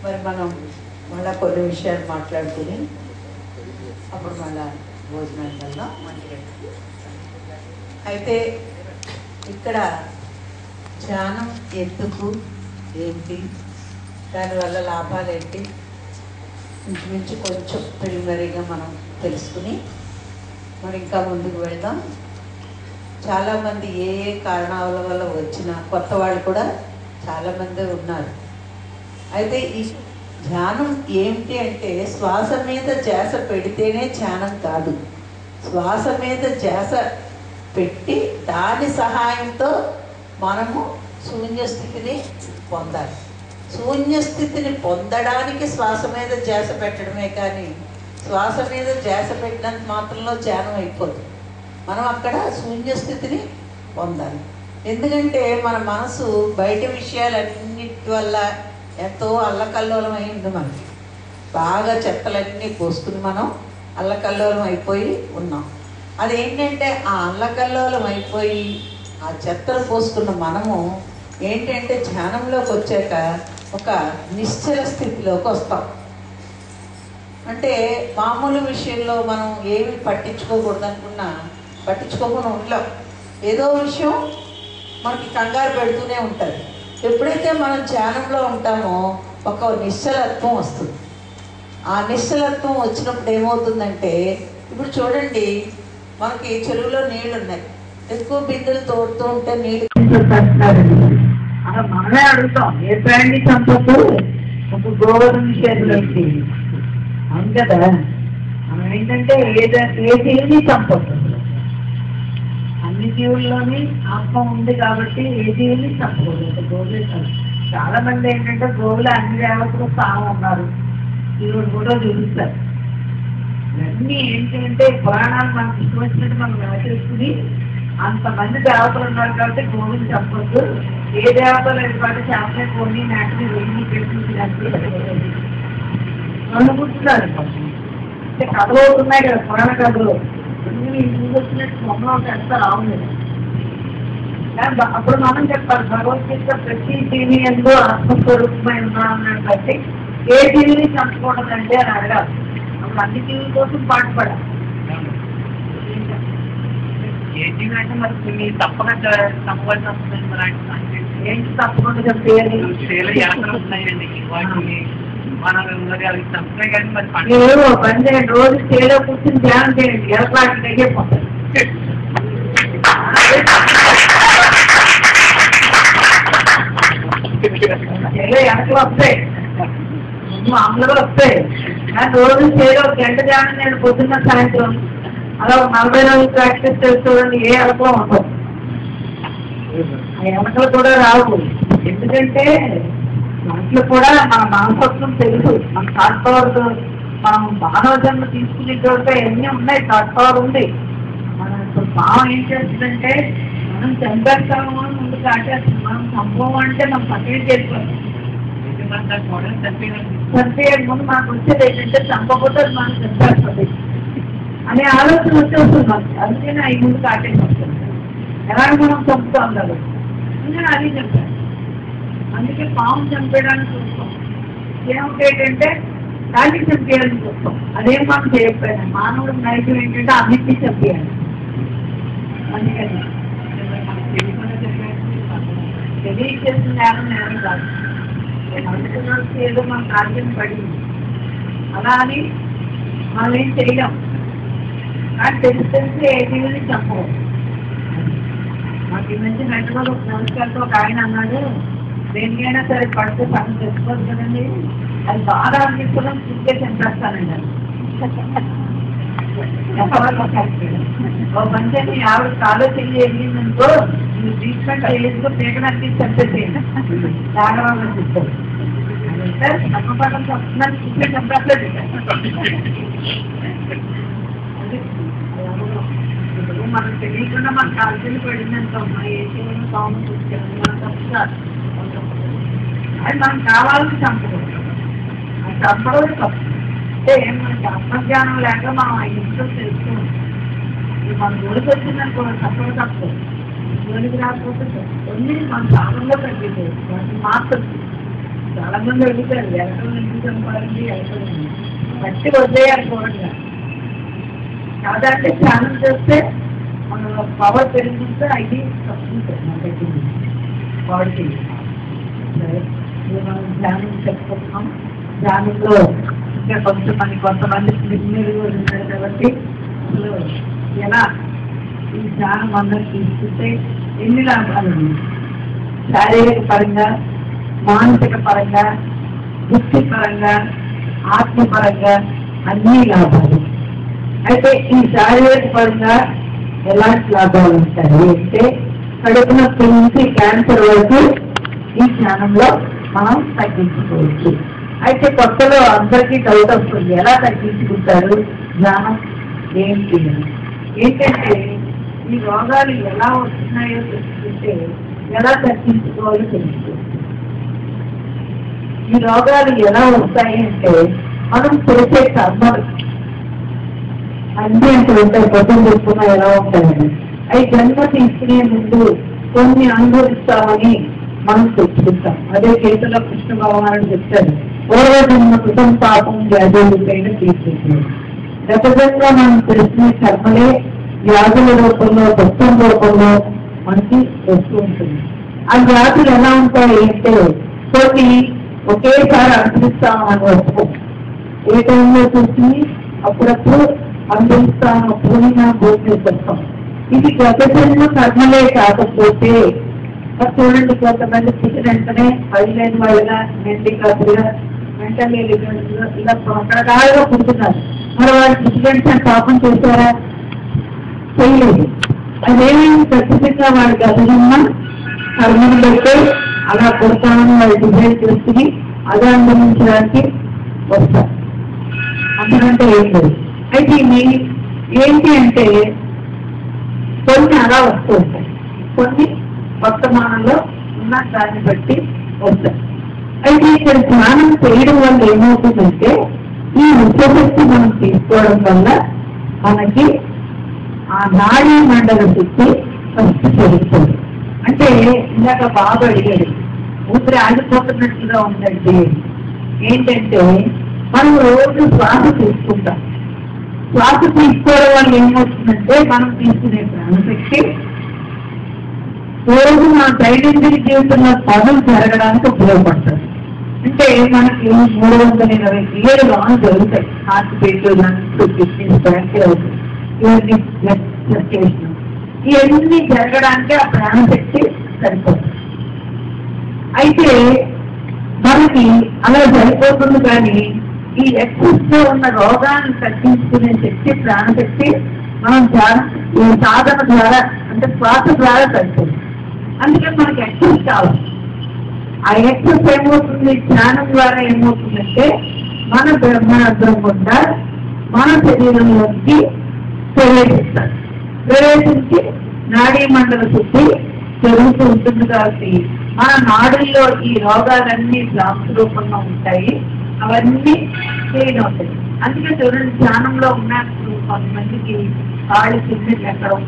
మరి మనం మళ్ళీ కొన్ని విషయాలు మాట్లాడుకుని అప్పుడు మళ్ళా భోజనాలలో మంచిగా. అయితే ఇక్కడ ధ్యానం ఎందుకు, ఏంటి, దానివల్ల లాభాలు ఏంటి, ఇంచుమించు కొంచెం ప్రిలిమినరీగా మనం తెలుసుకుని మరి ఇంకా ముందుకు వెళ్దాం. చాలామంది ఏ ఏ కారణాల వల్ల వచ్చిన కొత్త వాళ్ళు కూడా చాలామంది ఉన్నారు. అయితే ఈ ధ్యానం ఏమిటి అంటే శ్వాస మీద ధ్యాస పెడితేనే ధ్యానం కాదు. శ్వాస మీద ధ్యాస పెట్టి దాని సహాయంతో మనము శూన్యస్థితిని పొందాలి. శూన్యస్థితిని పొందడానికి శ్వాస మీద ధ్యాస పెట్టడమే కానీ శ్వాస మీద ధ్యాస పెట్టినంత మాత్రంలో ధ్యానం అయిపోదు. మనం అక్కడ శూన్యస్థితిని పొందాలి. ఎందుకంటే మన మనసు బయట విషయాలన్నిటి వల్ల ఎంతో అల్లకల్లోలం అయింది. మనకి బాగా చెత్తలన్నీ పోసుకుని మనం అల్లకల్లోలం అయిపోయి ఉన్నాం. అదేంటంటే ఆ అల్లకల్లోలం అయిపోయి ఆ చెత్తలు పోసుకున్న మనము ఏంటంటే ధ్యానంలోకి వచ్చాక ఒక నిశ్చల స్థితిలోకి వస్తాం. అంటే మామూలు విషయంలో మనం ఏమి పట్టించుకోకూడదు అనుకున్నా పట్టించుకోకుండా ఉండలేం. ఏదో విషయం మనకి కంగారు పెడుతూనే ఉంటుంది. ఎప్పుడైతే మనం ధ్యానంలో ఉంటామో ఒక నిశ్చలత్వం వస్తుంది. ఆ నిశ్చలత్వం వచ్చినప్పుడు ఏమవుతుందంటే ఇప్పుడు చూడండి, మనకి చెరువులో నీళ్ళు ఉన్నాయి. ఎక్కువ బిందెలు తోడుతూ ఉంటే నీళ్ళు అలా మనమే అడుగుతాం, ఏ ప్రాణి చంపదు ఒక గోవర్ధన చేతులకి. అవును కదా, మనం ఏంటంటే ఏ జీవిని చంపదు. అన్ని జీవుల్లోని ఆత్మ ఉంది కాబట్టి ఏ జీవుని చంపకూడదు. గోవులే చాలా మంది ఏంటంటే గోవులు అన్ని దేవతలు స్థానం ఉన్నారు, ఈరోజు కూడా చూపిస్తారు. ఇవన్నీ ఏంటంటే పురాణాలు మనకు ఇష్టం వచ్చినట్టు మనం రాసేసుకుని అంతమంది దేవతలు ఉన్నారు కాబట్టి గోవుని చంపొద్దు. ఏ దేవతలు ఎందుకంటే చేపలే కొని నాటిని వెయ్యి పెట్టించి అనుకుంటున్నారు. అంటే కథలు అవుతున్నాయి కదా, పురాణ కథలు ఇంటికి వచ్చినట్టు బొమ్మలు ఎంత రావులేదు. అప్పుడు మనం చెప్పాలి, భగవద్గీత ప్రతి జీవి ఎందు ఆత్మస్వరూపమై ఉన్నామని బట్టి ఏ జీవిని చంపకూడదంటే అని అడగాలి. అప్పుడు అన్ని జీవుల కోసం పాటుపడాలి. ఏ జీవి అంటే మరి కొన్ని తప్పక చంపవలసి వస్తుంది. మరి ఏంటి తప్పకుండా చెప్పేది? ఉన్నాయండి వాటిని మనం మరి అవి చంపుతాయి కానీ మరి పని చేయండి. రోజు స్టేలో కూర్చొని ధ్యానం చేయండి, ఎలక్ట్రానిక్ అయిపోతాయి. వెనకలు వస్తాయి, అమలు వస్తాయి. కానీ రోజు స్టేలో గంట ధ్యానం నేను పొద్దున్న సాయంత్రం అలా 40 రోజులు ప్రాక్టీస్ చేస్తుందండి. ఏ ఎలకలో ఉంటుంది, ఆ ఎలకలు కూడా రావు. ఎందుకంటే దాంట్లో కూడా మన మనస్తత్వం తెలుసు. మన థాట్ పవర్, మనం మానవ జన్మ తీసుకునే చోట ఎన్ని ఉన్నాయి, థాట్ పవర్ ఉంది. మన ఇప్పుడు భావం ఏం చేస్తుందంటే మనం చంపేస్తాము అని ముందు కాటేస్తాం. మనం చంపము అంటే మనం పక్కనే చేరిపోతాం. చంపేయక ముందు మనకు వచ్చేది ఏంటంటే చంపకపోతే మనం చంపేస్తుంది అనే ఆలోచన వచ్చేస్తుంది మనకి. అందుకని అవి ముందు కాటేసి వస్తుంది. ఎలాగ మనం చంపుతాం కదా, నేను అది చెప్పాను. అందుకే పాము చంపేయడానికి చూస్తాం. ఏమిటంటే కాకి చంపేయాలని చూస్తాం. అదేం మనం చేయకపోయినా మానవుడు నైజం ఏంటంటే అన్నింటినీ చంపేయాలి. అందుకని తెలియచేసిన నేరం నేరం కాదు. అనుకున్న ఏదో మన కార్యం పడింది అలా అని మనం ఏం చేయలేం. కానీ తెలిసి ఏ జీవిని చంపవు. మాకు ఈ మధ్య వెంటనే ఒక నమస్కారంతో ఒక ఆయన అన్నాడు, దేనికైనా సరే పడితే పని తెచ్చుకోదు కదండి, అది బాగా అనిపిస్తున్నాం చూస్తే చంపేస్తానండి. ఓ మంచి ఆవిడ కాలో చెల్లి వెళ్ళిందనుకో, నువ్వు ట్రీట్మెంట్ వేసుకో, పీకడానికి చంపేసేయండి జాగ్రత్తగా చెప్తారు. చంపడం చెప్తున్నాను చూస్తే చంపట్లేదు. మనం తెలియకుండా మన కాల్చలు పడిందంటే ఏ చేయడం కామన్ చూసుకెళ్ళి మనం తప్పుతారు. అది మనం కావాలని చంపకూడదు. అది చంపడం తప్పు. అంటే మనకి ఆత్మజ్ఞానం లేక మనం ఆ ఇంట్లో తెలుసుకుంటాం. మన గోలికి వచ్చిందనుకో చంపడం తప్పు. గోలికి రాకపోతే కొన్ని మన సాధనలో తగ్గిపోయి వాటిని మార్చచ్చు. చాలా చాలా మంది అడుగుతారు ఎలక్ట్రాన్ ఎందుకు చంపాలండి, ఎలక్ట్రాన్ బట్టి వదిలేయాలనుకోవడం కాదంటే ధ్యానం చేస్తే మన పవర్ పెరుగుతుంటే అది తప్పుతుంది బాడీ. సరే మనం ధ్యానం చెప్పుకుంటున్నాం. ధ్యానంలో ఇంకా కొంతమంది క్రిమినల్ ఉన్నారు కాబట్టి అసలు ఎలా ఈ ధ్యానం అందరూ తీసుకుంటే ఎన్ని లాభాలు ఉన్నాయి, శారీరక పరంగా, మానసిక పరంగా, బుద్ధి పరంగా, ఆత్మపరంగా అన్ని లాభాలు. అయితే ఈ శారీరక పరంగా ఎలాంటి లాభాలు ఉంటాయి అంటే కడుపు నొప్పి నుంచి క్యాన్సర్ వరకు ఈ ధ్యానంలో మనం తగ్గించుకోవచ్చు. అయితే కొత్తలో అందరికీ డౌట్ వస్తుంది, ఎలా తగ్గించుకుంటారు ధ్యానం ఏంటి? ఏంటంటే ఈ రోగాలు ఎలా వస్తున్నాయో తెలుసుకుంటే ఎలా తగ్గించుకోవాలో తెలుసుకోవాలి. ఈ రోగాలు ఎలా వస్తాయి అంటే మనం చేసే కర్మలు అన్ని అంటే ఉంటాయి, పొద్దున చెప్పుకున్నా ఎలా ఉంటాయని. అవి జన్మ తీసుకునే ముందు కొన్ని అనుభవిస్తామని మనం తెచ్చుకుంటాం. అదే కేసులో కృష్ణ భగవానుడు చెప్తారు, పూర్వజన్మ కృతం పాపం వ్యాధులపైన తీసుకుంటారు. గతజంగా మనం తెలిసిన కర్మలే వ్యాధుల రూపంలో, దుఃఖం రూపంలో మనకి వస్తూ ఉంటుంది. ఆ వ్యాధులు ఎలా ఉంటాయి అంటే కొన్ని ఒకేసారి అనుభవిస్తామని వస్తూ ఏ టైంలో చూసి అప్పుడప్పుడు అనుభవిస్తాము, పూర్ణ భోజనం చేస్తాం. ఇది గతజన్మ కర్మలే కాకపోతే చూడండి, కొంతమంది పుట్టిన వెంటనే పదిలేని వాళ్ళగా, మెండికాపులుగా, మెంటల్ ఇలా రకరకాలుగా పుడుతున్నారు. మరి వాళ్ళు పుట్టిన పాపం చేశారా? చేయలేదు. అదేమైంది? ఖచ్చితంగా వాడి గతజన్మ కర్మను బట్టి అలా పుడతామని వాళ్ళు డిసైడ్ చేసుకుని అదే అనుభవించడానికి వస్తారు. అంతకంటే ఏం లేదు. అయితే ఏంటి అంటే కొన్ని అలా వస్తూ ఉంటాయి, కొన్ని వర్తమానంలో ఉన్న దాన్ని బట్టి వస్తాయి. అయితే ఇక్కడ ధ్యానం చేయడం వల్ల ఏమవుతుందంటే ఈ ఉపశక్తి మనం తీసుకోవడం వల్ల మనకి ఆ నాడీ మండల శక్తి ఫస్ట్ పెరుగుతుంది. అంటే ఇందాక బాగా అడిగాడు, ఊపిరి ఆగిపోతున్నట్లుగా ఉందంటే ఏంటంటే మనం రోజు శ్వాస తీసుకుంటాం. శ్వాస తీసుకోవడం వల్ల ఏమవుతుందంటే మనం తీసుకునే ప్రాణశక్తి రోజు మన దైనందిన జీవితంలో పనులు జరగడానికి ఉపయోగపడుతుంది. అంటే మనకి 327 లోన్ జరుగుతాయి. హార్ట్ బీట్, ఇవన్నీ జరగడానికి ఆ ప్రాణశక్తి సరిపోతుంది. అయితే మనకి అలా సరిపోతుంది, కానీ ఈ ఎక్సెస్ లో ఉన్న రోగాన్ని తగ్గించుకునే శక్తి, ప్రాణశక్తి మనం ఈ సాధన ద్వారా అంటే శ్వాస ద్వారా సరిపోతుంది. అందుకని మనకి ఎక్సెస్ కావాలి. ఆ ఎక్సెస్ ఏమవుతుంది? ధ్యానం ద్వారా ఏమవుతుందంటే మన బ్రహ్మాండం గుండా మన శరీరంలోకి ప్రవేశిస్తారు. ప్రవేశించి నాడీ మండల శుద్ధి జరుగుతూ ఉంటుంది. కాబట్టి మన నాడుల్లో ఈ రోగాలన్నీ బ్లాక్స్ రూపంలో ఉంటాయి, అవన్నీ క్లీన్ అవుతాయి. అందుకే చూడండి, ధ్యానంలో ఉన్నప్పుడు కొంతమందికి కాళ్ళు కిందకి ఎక్కడం,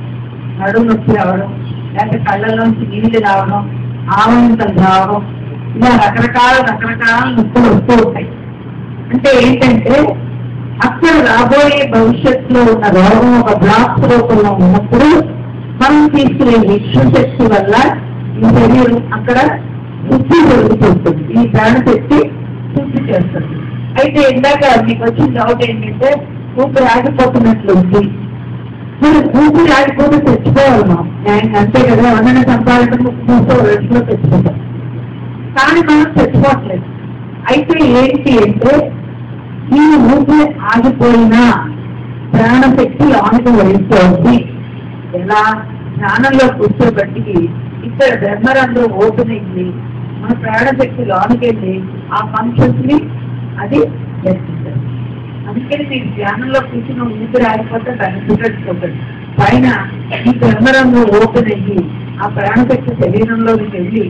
నడుము నొప్పి రావడం, లేకపోతే కళ్ళలోంచి నీళ్ళు రావడం, ఆవంతలు రావడం, ఇలా రకరకాల నొప్పులు వస్తూ ఉంటాయి. అంటే ఏంటంటే అక్కడ రాబోయే భవిష్యత్తులో ఉన్న రోగం ఒక బ్లాక్స్ రూపంలో ఉన్నప్పుడు మనం తీసుకునే విశ్వశక్తి వల్ల ఈ శరీరం అక్కడ శుద్ధి జరుగుతుంటుంది. ఈ ప్రాణశక్తి శుద్ధి చేస్తుంది. అయితే ఇందాక మీకు వచ్చిన డౌట్ ఏంటంటే ఊపిరి ఆగిపోతున్నట్లు ఉంది. మీరు ఊపిరి ఆగిపోతే తెచ్చుకోవాలి. నేను అంతే కదా, ఏమన్నా చంపాలంటే 32 తెచ్చుకుంటాం, కానీ మనం తెచ్చుకోవట్లేదు. అయితే ఏంటి అంటే ఈ ఊపిరి ఆగిపోయినా ప్రాణశక్తి లోనికి వెళ్ళిపోతుంది. ఎలా? ధ్యానంలో కూర్చోబట్టి ఇక్కడ బ్రహ్మరంధ్రం ఓపెన్ అయింది, మన ప్రాణశక్తి లోనికి వెళ్ళి ఆ ఫంక్షన్స్ ని అది చేస్తుంది. అందుకని మీరు ధ్యానంలో కూర్చున్న ఊపిరి ఆగిపోతే దాన్ని చూడండి, పైన ఈ బ్రహ్మరంధ్రం ఓపెన్ అయ్యి ఆ ప్రాణశక్తి శరీరంలోకి వెళ్ళి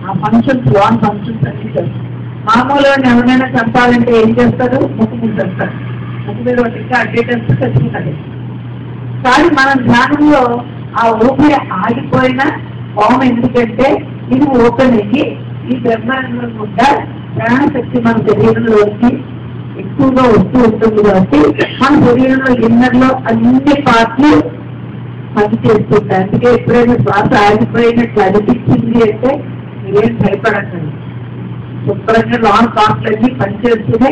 ఆ ఫంక్షన్స్, లోన్ ఫంక్షన్స్ అన్ని చేస్తారు. మామూలుగా ఎవరైనా చంపాలంటే ఏం చేస్తారు? ముక్కు చేస్తారు, ముక్కు మీద ఇంకా అడ్డేటెన్స్ చచ్చిపోతాడు. కానీ మనం ధ్యానంలో ఆ ఊపిరి ఆగిపోయిన ఫామ్ ఎందుకంటే ఇది ఓపెన్ అయ్యి ఈ బ్రహ్మాండం కూడా ప్రాణశక్తి మన శరీరంలోకి ఎక్కువగా వస్తూ ఉంటుంది కాబట్టి మన శరీరంలో ఇన్నర్లో అన్ని పార్ట్లు పని చేస్తుంటాయి. అందుకే ఎప్పుడైనా శ్వాస ఆగిపోయినట్లు అనిపించింది అంటే మీరేం భయపడకండి, శుభ్రంగా లాంగ్ పార్ట్లన్నీ పనిచేస్తూనే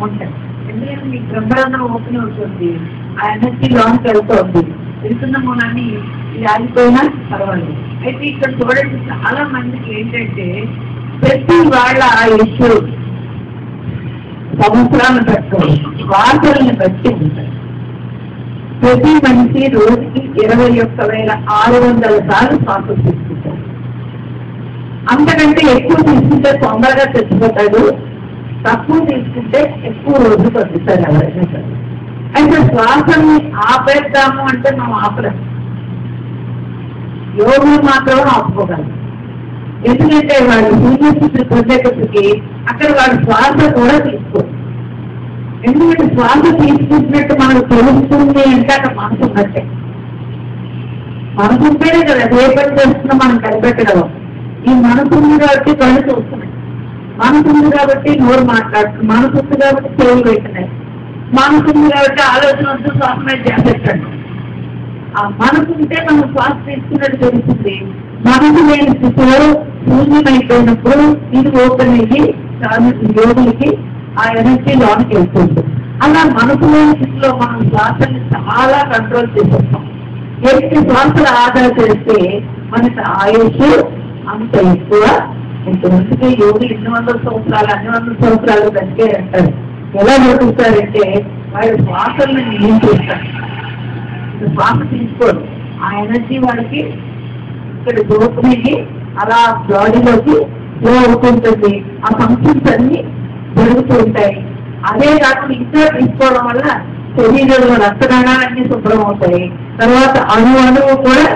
ఉంటాయి. ఎందుకంటే మీ బ్రహ్మాండం ఓపెన్ అవుతుంది, ఆ ఎనర్జీ లాంగ్ వెళ్తుంది, వెళ్తున్న మూలాన్ని ఇది ఆగిపోయినా పర్వాలేదు. అయితే ఇక్కడ చూడండి, చాలా మందికి ఏంటంటే ప్రతి వాళ్ళ ఆయుష్ సంవత్సరాలను బట్టి వార్తలను బట్టి ఉంటాయి. ప్రతి మనిషి రోజుకి 21,600 సార్లు శ్వాస తీసుకుంటాడు. అంతకంటే ఎక్కువ తీసుకుంటే తొందరగా చచ్చిపోతాడు, తక్కువ తీసుకుంటే ఎక్కువ రోజులు బతుకుతారు ఎవరైనా సరే. అయితే శ్వాసని ఆపేద్దాము అంటే మనం ఆపలేము, యోగులు మాత్రమే ఆపుకోగలరు. ఎందుకంటే వాళ్ళు సూర్యస్థితి పొందేటప్పటికి అక్కడ వాళ్ళు శ్వాస కూడా తీసుకోరు. ఎందుకంటే శ్వాస తీసుకుంటున్నట్టు మనకు తెలుస్తుంది అంటే అక్కడ మనసు ఉన్నట్టే. మనసు ఉంటేనే కదా ఏ పని చేస్తున్నా మనం కనిపెట్టగలం. ఈ మనసు ఉంది కాబట్టి కళ్ళు చూస్తున్నాయి, మనసు ఉంది కాబట్టి నోరు మాట్లాడుతుంది, మనసు ఉంది కాబట్టి చెవులు పెట్టినాయి, మనసు ఉంది కాబట్టి ఆలోచన వద్దు శ్వాస మీద చేసేటండి. ఆ మనసు ఉంటే మనం శ్వాస తీసుకున్నట్టు తెలుస్తుంది. మనసు లేని స్థితిలో శూన్యం అయిపోయినప్పుడు ఇది ఓపెన్ అయ్యి యోగులకి ఆ ఎనర్జీ లోనికి వెళ్తుంది. అలా మనసు లేని స్థితిలో మనం శ్వాసని చాలా కంట్రోల్ చేసేస్తాం. ఎన్ని శ్వాసలు ఆదా చేస్తే మనకి ఆయుష్ అంత ఎక్కువ ఉంటుంది. అందుకే యోగులు 200 సంవత్సరాలు 200 సంవత్సరాలు బతికే అంటారు. ఎలా బతుకుతారంటే వాళ్ళు శ్వాసల్ని నియంత్రిస్తారు, శ్వాస తీసుకోరు. ఆ ఎనర్జీ వాళ్ళకి ఇక్కడ దోపిడికి అలా బాడీలోకి ఫ్లో అవుతుంటుంది. ఆ ఫంక్షన్స్ అన్ని జరుగుతూ ఉంటాయి. అదే కాకుండా ఇంకా తీసుకోవడం వల్ల శరీరంలో రక్తనాళాలన్నీ శుభ్రం అవుతాయి. తర్వాత అణువు కూడా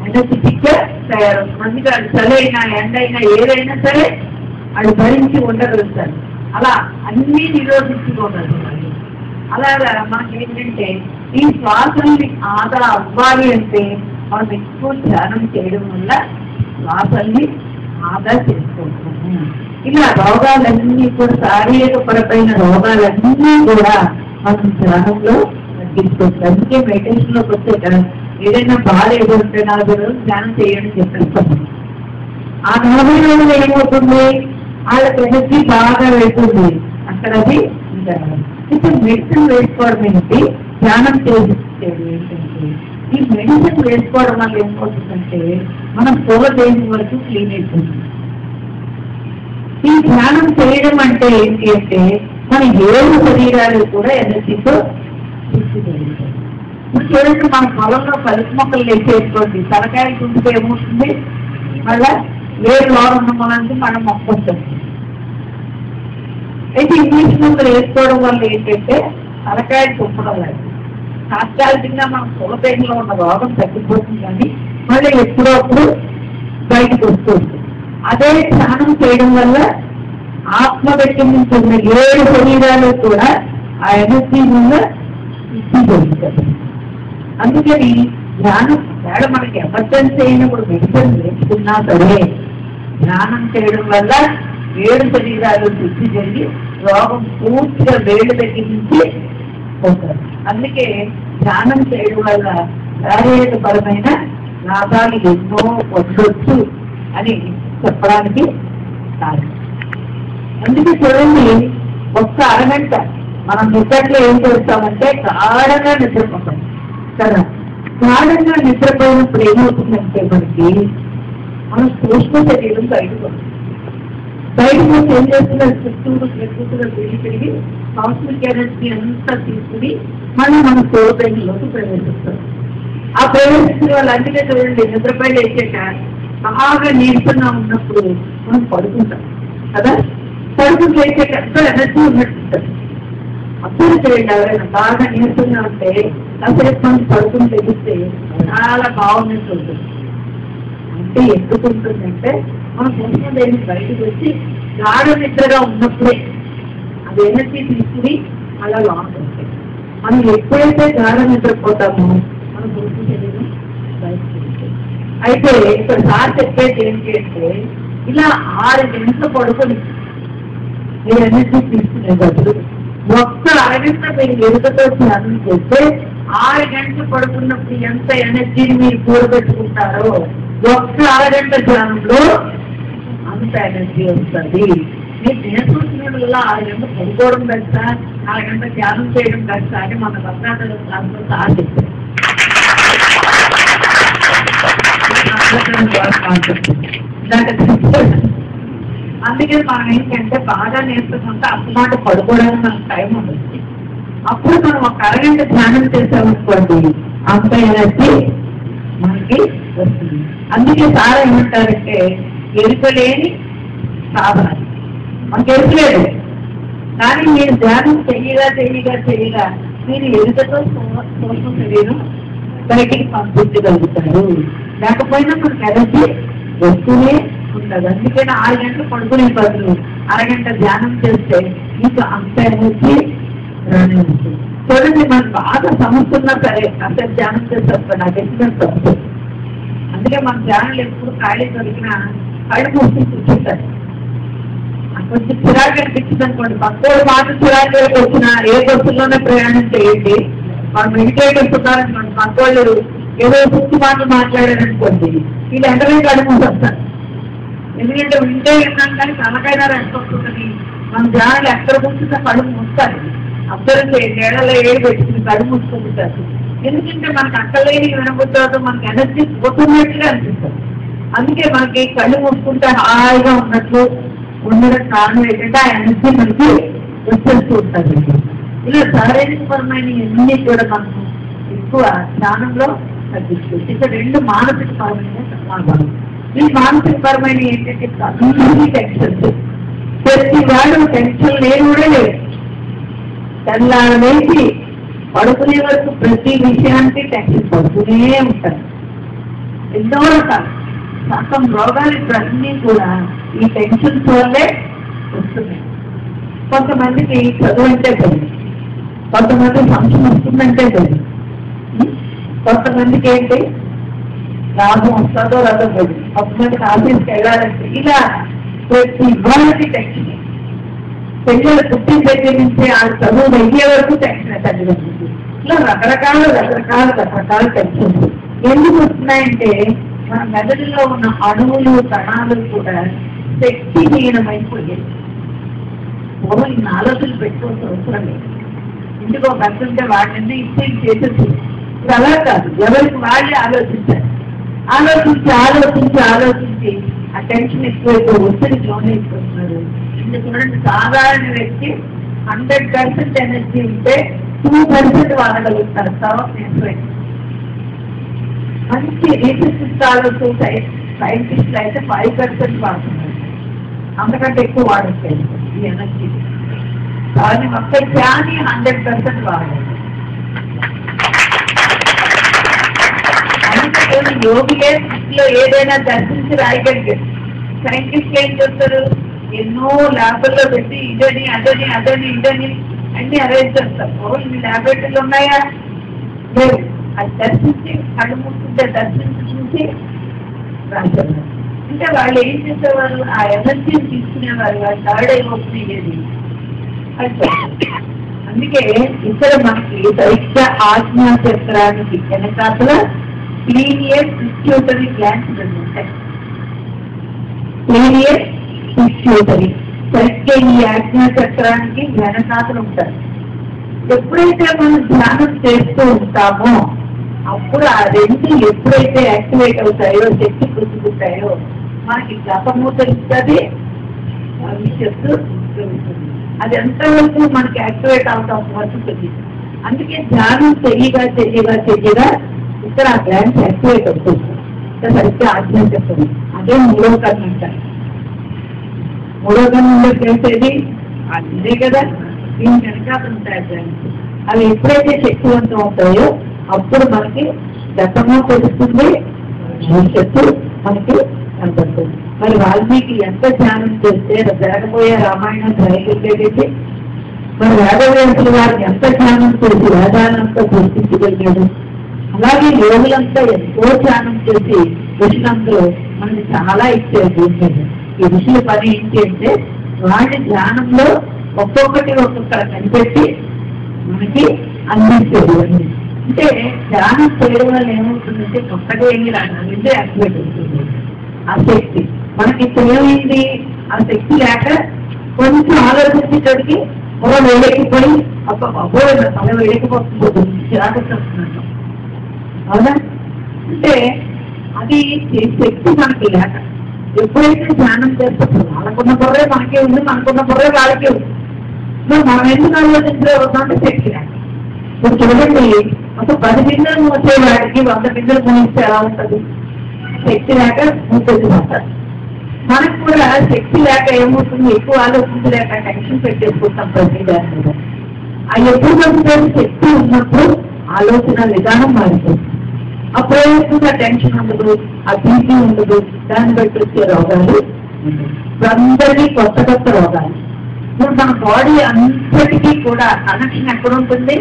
ఎనర్జెటిక్ గా తయారవుతుంది. అందుకే అది చలి అయినా ఎండ అయినా ఏదైనా సరే అది భరించి ఉండగలుగుతారు. అలా అన్నీ నిరోధించుకోగలుగుతారు. అలాగా మనకి ఏంటంటే ఈ శ్వాసల్ని ఆదా అవ్వాలి అంటే మనం ఎక్కువ ధ్యానం చేయడం వల్ల శ్వాసల్ని ఆదా చేసుకుంటాము. ఇలా రోగాలన్నీ కూడా శారీరక పరమైన రోగాలన్నీ కూడా మనం ధ్యానంలో తగ్గించుకోవచ్చు. అందుకే మెడిటేషన్ లోకి వచ్చాక ఏదైనా బాధ ఏదంటే 40 రోజులు ధ్యానం చేయడం చెప్పేస్తాము. ఆ 40 రోజులు ఏమవుతుంది, వాళ్ళకి ఎనర్జీ బాగా వెళ్తుంది. అక్కడ అది ఇప్పుడు మెడిసిన్ వేసుకోవడం ఏంటి, ధ్యానం చేసేది ఏంటంటే ఈ మెడిసిన్ వేసుకోవడం వల్ల ఏమవుతుందంటే మనం పోగదేని వరకు క్లీన్ అయిపోతుంది. ఈ ధ్యానం చేయడం అంటే ఏంటి అంటే మన 7 శరీరాలు కూడా ఎనర్జీతో తీసుకుజరుగుతాయి. ఇప్పుడు చూడండి, మన పొలంలో కలుపు మొక్కలు వేసేసుకోండి, తలకాయలు కుంటుకు ఏమవుతుంది, మళ్ళా ఏ లోన్ ఉన్న మొలానికి మనం మొక్క వస్తుంది. అయితే ఇంగ్లీష్ మందులు వేసుకోవడం వల్ల ఏంటంటే తలకాయలు తుంపడం లేదు. తాత్కాలికంగా మనం కులపేటలో ఉన్న రోగం తగ్గిపోతుంది, కానీ మళ్ళీ ఎప్పుడప్పుడు బయటకు వస్తుంది. అదే ధ్యానం చేయడం వల్ల ఆత్మ వ్యక్తి నుంచి ఉన్న 7 శరీరాలు కూడా ఆ ఎనర్జీ వల్ల శుద్ధి జరుగుతుంది. అందుకని ధ్యానం వేళ మనకి ఎమర్జెన్సీ అయినప్పుడు మెడిసిన్ వేసుకున్నా సరే ధ్యానం చేయడం వల్ల 7 శరీరాలు శుద్ధి జరిగి రోగం పూర్తిగా వేళ్ళు దగ్గర నుంచి పోతారు. అందుకే ధ్యానం చేయడం వల్ల శారీరక పరమైన లాభాలు ఎన్నో పొందొచ్చు అని చెప్పడానికి కాదు. అందుకే చూడండి, ఒక్క అరగంట మనం నిద్రలో ఏం చేస్తామంటే గాఢంగా నిద్రపోతాం కదా. గాఢంగా నిద్రపోయినప్పుడు ఏమవుతుందంటే మనకి మన సూక్ష్మ శరీరం బయటకు వచ్చి ఏం చేస్తున్నారు, చుట్టూరు ప్రకృతిలో తిరిగి కాస్మిక్ ఎనర్జీ అంతా తీసుకుని మళ్ళీ మన సోదరులోకి ప్రవేశిస్తారు. ఆ ప్రవేశించిన వాళ్ళు అందుకే చూడండి, నిద్రపై లేచాక బాగా నీరసంగా ఉన్నప్పుడు మనం పడుకుంటాం కదా. పడుకుని లేచాక ఎంతో ఎనర్జీ ఉన్నట్టుంటారు. అప్పుడు చేయండి, ఎవరైనా బాగా నీరసంగా ఉంటే కాసేపు మనం పడుకుని తెగిస్తే చాలా బాగున్నట్టు ఉంటుంది. అంటే ఎందుకు ఉంటుందంటే మనం సూక్ష్మదేవి బయటకు వచ్చి గాఢ నిద్రగా ఉన్నప్పుడే అది ఎనర్జీ తీసుకుని అలా లాంగ్ ఉంటాయి. మనం ఎప్పుడైతే గాఢ నిద్రపోతామో మన సూక్ష్మ శరీరం బయటకు వస్తుంది. అయితే ఇక్కడ సార్ చెప్పేది ఏంటి అంటే ఇలా 6 గంటలు పడుకొని మీరు ఎనర్జీ తీసుకునే బదులు ఒక్క అరగంట మీరు ఎరుకతో ధ్యానం చేస్తే 6 గంటలు పడుకున్నప్పుడు ఎంత ఎనర్జీని మీరు కూడబెట్టుకుంటారో ఒక్క అరగంట ధ్యానంలో అంత ఎనర్జీ వస్తుంది. మీరు నేర్చుకుంటున్న 6 గంటలు పడుకోవడం కష్ట, 4 గంటలు ధ్యానం చేయడం కష్ట అని మన భద్రాతలు సాధిస్తారు. అందుకే మనం ఏంటంటే బాగా నేర్చుకుంటే అసమాట పడుకోవడానికి మనకు టైం ఉండదు. అప్పుడు మనం ఒక అరగంట ధ్యానం చేసామనుకోండి అంత ఎనర్జీ మనకి వస్తుంది. అందుకే సార్ ఏమంటారంటే ఎరుకలేని సాధన, మనకు ఎరుకలేదు కానీ మీరు ధ్యానం చెయ్యగా మీరు ఎరుకతో సూక్ష్మ శరీరం బయటికి పంపించగలుగుతారు. లేకపోయినా మనకు ఎనర్జీ వస్తూనే ఉంటుంది. అందుకని 6 గంటలు పడుకునే బదులు అరగంట ధ్యానం చేస్తే మీకు అంత ఎనర్జీ రానే ఉంటుంది. చూడండి, మనకు బాగా సమస్య ఉన్నా సరే అంత ధ్యానం చేసేప్పుడు నాకు ఎక్స్పీరియన్స్ వస్తుంది. అందుకే మన ధ్యానాలు ఎప్పుడు ఖాళీ దొరికినా కళ్ళు మూసుకుని కూర్చుంటారు. కొంచెం చిరాకు అనిపించింది అనుకోండి, పక్కోడు మాట చిరాకు వచ్చినా ఏ బస్సుల్లోనే ప్రయాణం చేయండి. మనం మెడిటేటర్స్ ఉన్నారనుకోండి, పక్కోళ్ళు ఏదో పిచ్చి మాటలు మాట్లాడారనుకోండి వీళ్ళు ఎంటనే కళ్ళు మూసేస్తారు. ఎందుకంటే వింటే విన్నాం కానీ తనకైనా రెస్ట్ వస్తుందని మన ధ్యానాలు ఎక్కడ కూర్చుంటే కళ్ళు మూస్తారు. అబ్జర్వ్ చేయండి, ఏళ్ళలో ఏడు పెట్టుకుని కళ్ళు మూసుకుంటారు. ఎందుకంటే మనకు అక్కలేని వినబుద్ధి మనకి ఎనర్జీ పోతున్నట్టుగా అనిపిస్తుంది. అందుకే మనకి కళ్ళు మూసుకుంటే హాయిగా ఉన్నట్లు ఉండడం కారణం ఏంటంటే ఆ ఎనర్జీ మనకి వచ్చేస్తూ ఉంటుంది. ఇలా శారీరకపరమైన అన్ని కూడా మనకు ఎక్కువ ధ్యానంలో తగ్గిస్తుంది. ఇక 2 మానసిక పరమైన సమాధానం. ఈ మానసిక పరమైన ఏంటంటే టెన్షన్స్. ప్రతి వాడు టెన్షన్ లేని కూడా లేదు. తెల్లారేసి పడుకునే వరకు ప్రతి విషయానికి టెన్షన్ పడుతూనే ఉంటారు. ఎన్నో రకాలు సగం రోగాలు అన్నీ కూడా ఈ టెన్షన్స్ వల్లే వస్తున్నాయి. కొంతమందికి చదువు అంటే తెలియదు, కొంతమంది ఫంక్షన్ వస్తుందంటే తెలియదు, కొంతమందికి ఏంటి లాభం వస్తుందో రాదో తెలియదు, కొంతమందికి ఆఫీస్కి వెళ్ళాలంటే ఇలా ప్రతి వాళ్ళకి టెన్షన్. పిల్లలు పుట్టిన దగ్గర నుంచి ఆ చదువు అయ్యే వరకు టెన్షన్ తగ్గిపోతుంది. ఇలా రకరకాల టెన్షన్స్ ఎందుకు వస్తున్నాయంటే మన మెదడులో ఉన్న అణువులు కణాలు కూడా శక్తిహీనమైపోయాయి. పూర్వం ఈ ఆలోచనలు పెట్టుకోవాల్సిన అవసరం లేదు. ఇంటికి ఒక ఖర్చు ఉంటే వాటిని ఇచ్చి చేసేసి ఇప్పుడు అలా కాదు, ఎవరికి వాళ్ళే ఆలోచించి ఆ టెన్షన్ ఎక్కువైతే ఒత్తిడికి లోనైపోతున్నారు. ఇంకా చూడండి, సాధారణ వ్యక్తి 100% ఎనర్జీ ఉంటే 2% వాడగలుగుతారు. మంచి రీసెర్చ్ సైంటిస్టులు అయితే 5% వాడుతున్నారు, అంతకంటే ఎక్కువ వాడట్లేదు ఈ ఎనర్జీ. కానీ మొత్తం కానీ 100% వాడాలి. అందుకే యోగులే సృష్టిలో ఏదైనా దర్శించి రాయగలిగారు. సైంటిస్టులు ఏం చేస్తారు, ఎన్నో ల్యాబుల్లో పెట్టి ఇదని అదని అన్ని అరేంజ్ చేస్తారు. ఇన్ని ల్యాబొరేటరీలు ఉన్నాయా? లేదు. అది దర్శించి కళ్ళు మూసుకుంటే దర్శించి చూసి రాశారు. అంటే వాళ్ళు ఏం చేసేవారు, ఆ ఎనర్జీని తీసుకునేవారు. వాళ్ళు థర్డ్ ఐ ఓపెన్ అయ్యేది. అందుకే ఇక్కడ మనకి సరిగ్గా ఆజ్ఞా చక్రానికి వెనకాతల క్లీనియర్ పిట్యూటరీ గ్లాండ్స్ ఉంటాయి. క్లీనియర్ పిట్యూటరీ సరిగ్గా ఈ ఆజ్ఞా చక్రానికి వెనకాతలు ఉంటారు. ఎప్పుడైతే మనం ధ్యానం చేస్తూ ఉంటామో అప్పుడు ఆ 2 ఎప్పుడైతే యాక్టివేట్ అవుతాయో, శక్తి పుట్టుకుంటాయో మనకి గతము తెలుస్తుంది, భవిష్యత్తు తెలుస్తుంది. అది ఎంతవరకు మనకి యాక్టివేట్ అవుతాం వరకు తెలియదు. అందుకే ధ్యానం చెయ్యగా ఇక్కడ ఆ గ్లాండ్స్ యాక్టివేట్ అవుతుంది. సరిగ్గా ఆజ్ఞా చెప్తుంది. అదే 3వ కన్ను అంటారు. 3వ కన్నులో చేసేది అదే కదా, దీని వెనకాల ఉంటాయి గ్లాండ్స్. అవి ఎప్పుడైతే శక్తివంతం అవుతాయో అప్పుడు మనకి గతము తెలుస్తుంది, భవిష్యత్తు మనకి కనపడుతుంది. మరి వాల్మీకి ఎంత ధ్యానం చేస్తే జరగబోయే రామాయణం గ్రహించగలిగేది. మరి వేదవ్యాసుల వారిని ఎంత ధ్యానం చేసి వేదాలంతా గుర్తించగలిగాడు. అలాగే యోగులంతా ఎంతో ధ్యానం చేసి కృష్ణంలో మనకి చాలా ఇచ్చారు. ఈ ఋషుల పని ఏంటి అంటే వాళ్ళ ధ్యానంలో ఒక్కొక్కటి కనిపెట్టి మనకి అందించేది. అంటే ధ్యానం చేయడం వల్ల ఏమవుతుందంటే కొత్తగా ఏమి రాదంటే యాక్టివేట్ అవుతుంది ఆ శక్తి. మనకి ఇప్పుడు ఏమైంది, ఆ శక్తి లేక కొంచెం ఆలోచించేటడికి పొగ వేడెక్కిపోయి అబ్బో తల వేడెక్కిపోతుంది, చిరాకు వస్తున్నాను. అవునా? అంటే అది శక్తి మనకి లేక ఎప్పుడైతే ధ్యానం చేస్తున్నప్పుడు వాళ్ళకున్న బుర్రే మనకే ఉంది, మనకున్న బుర్రే వాళ్ళకే ఉంది. మనం ఎందుకు ఆలోచించలేకపోతుంటే శక్తి లేక. ఇప్పుడు చూడండి, ఒక 10 బిందెలు మూసేవాడికి 100 బిందెలు మూస్తే ఎలా ఉంటుంది? శక్తి లేక మూసేసిపోతారు. మనకు కూడా శక్తి లేక ఏమవుతుంది, ఎక్కువ ఆలోచించలేక టెన్షన్ పెట్టేసుకుంటాం ప్రతి దాని మీద. ఆ ఎప్పుడు శక్తి ఉన్నప్పుడు ఆలోచన విధానం మారిపోతుంది. అప్పుడు టెన్షన్ ఉండదు, ఆ బీపీ ఉండదు, దాన్ని బట్టి వచ్చే రోగాలు అందరికీ కొత్త కొత్త రోగాలు. ఇప్పుడు మన బాడీ అంతటికీ కూడా కనెక్షన్ ఎక్కడ ఉంటుంది?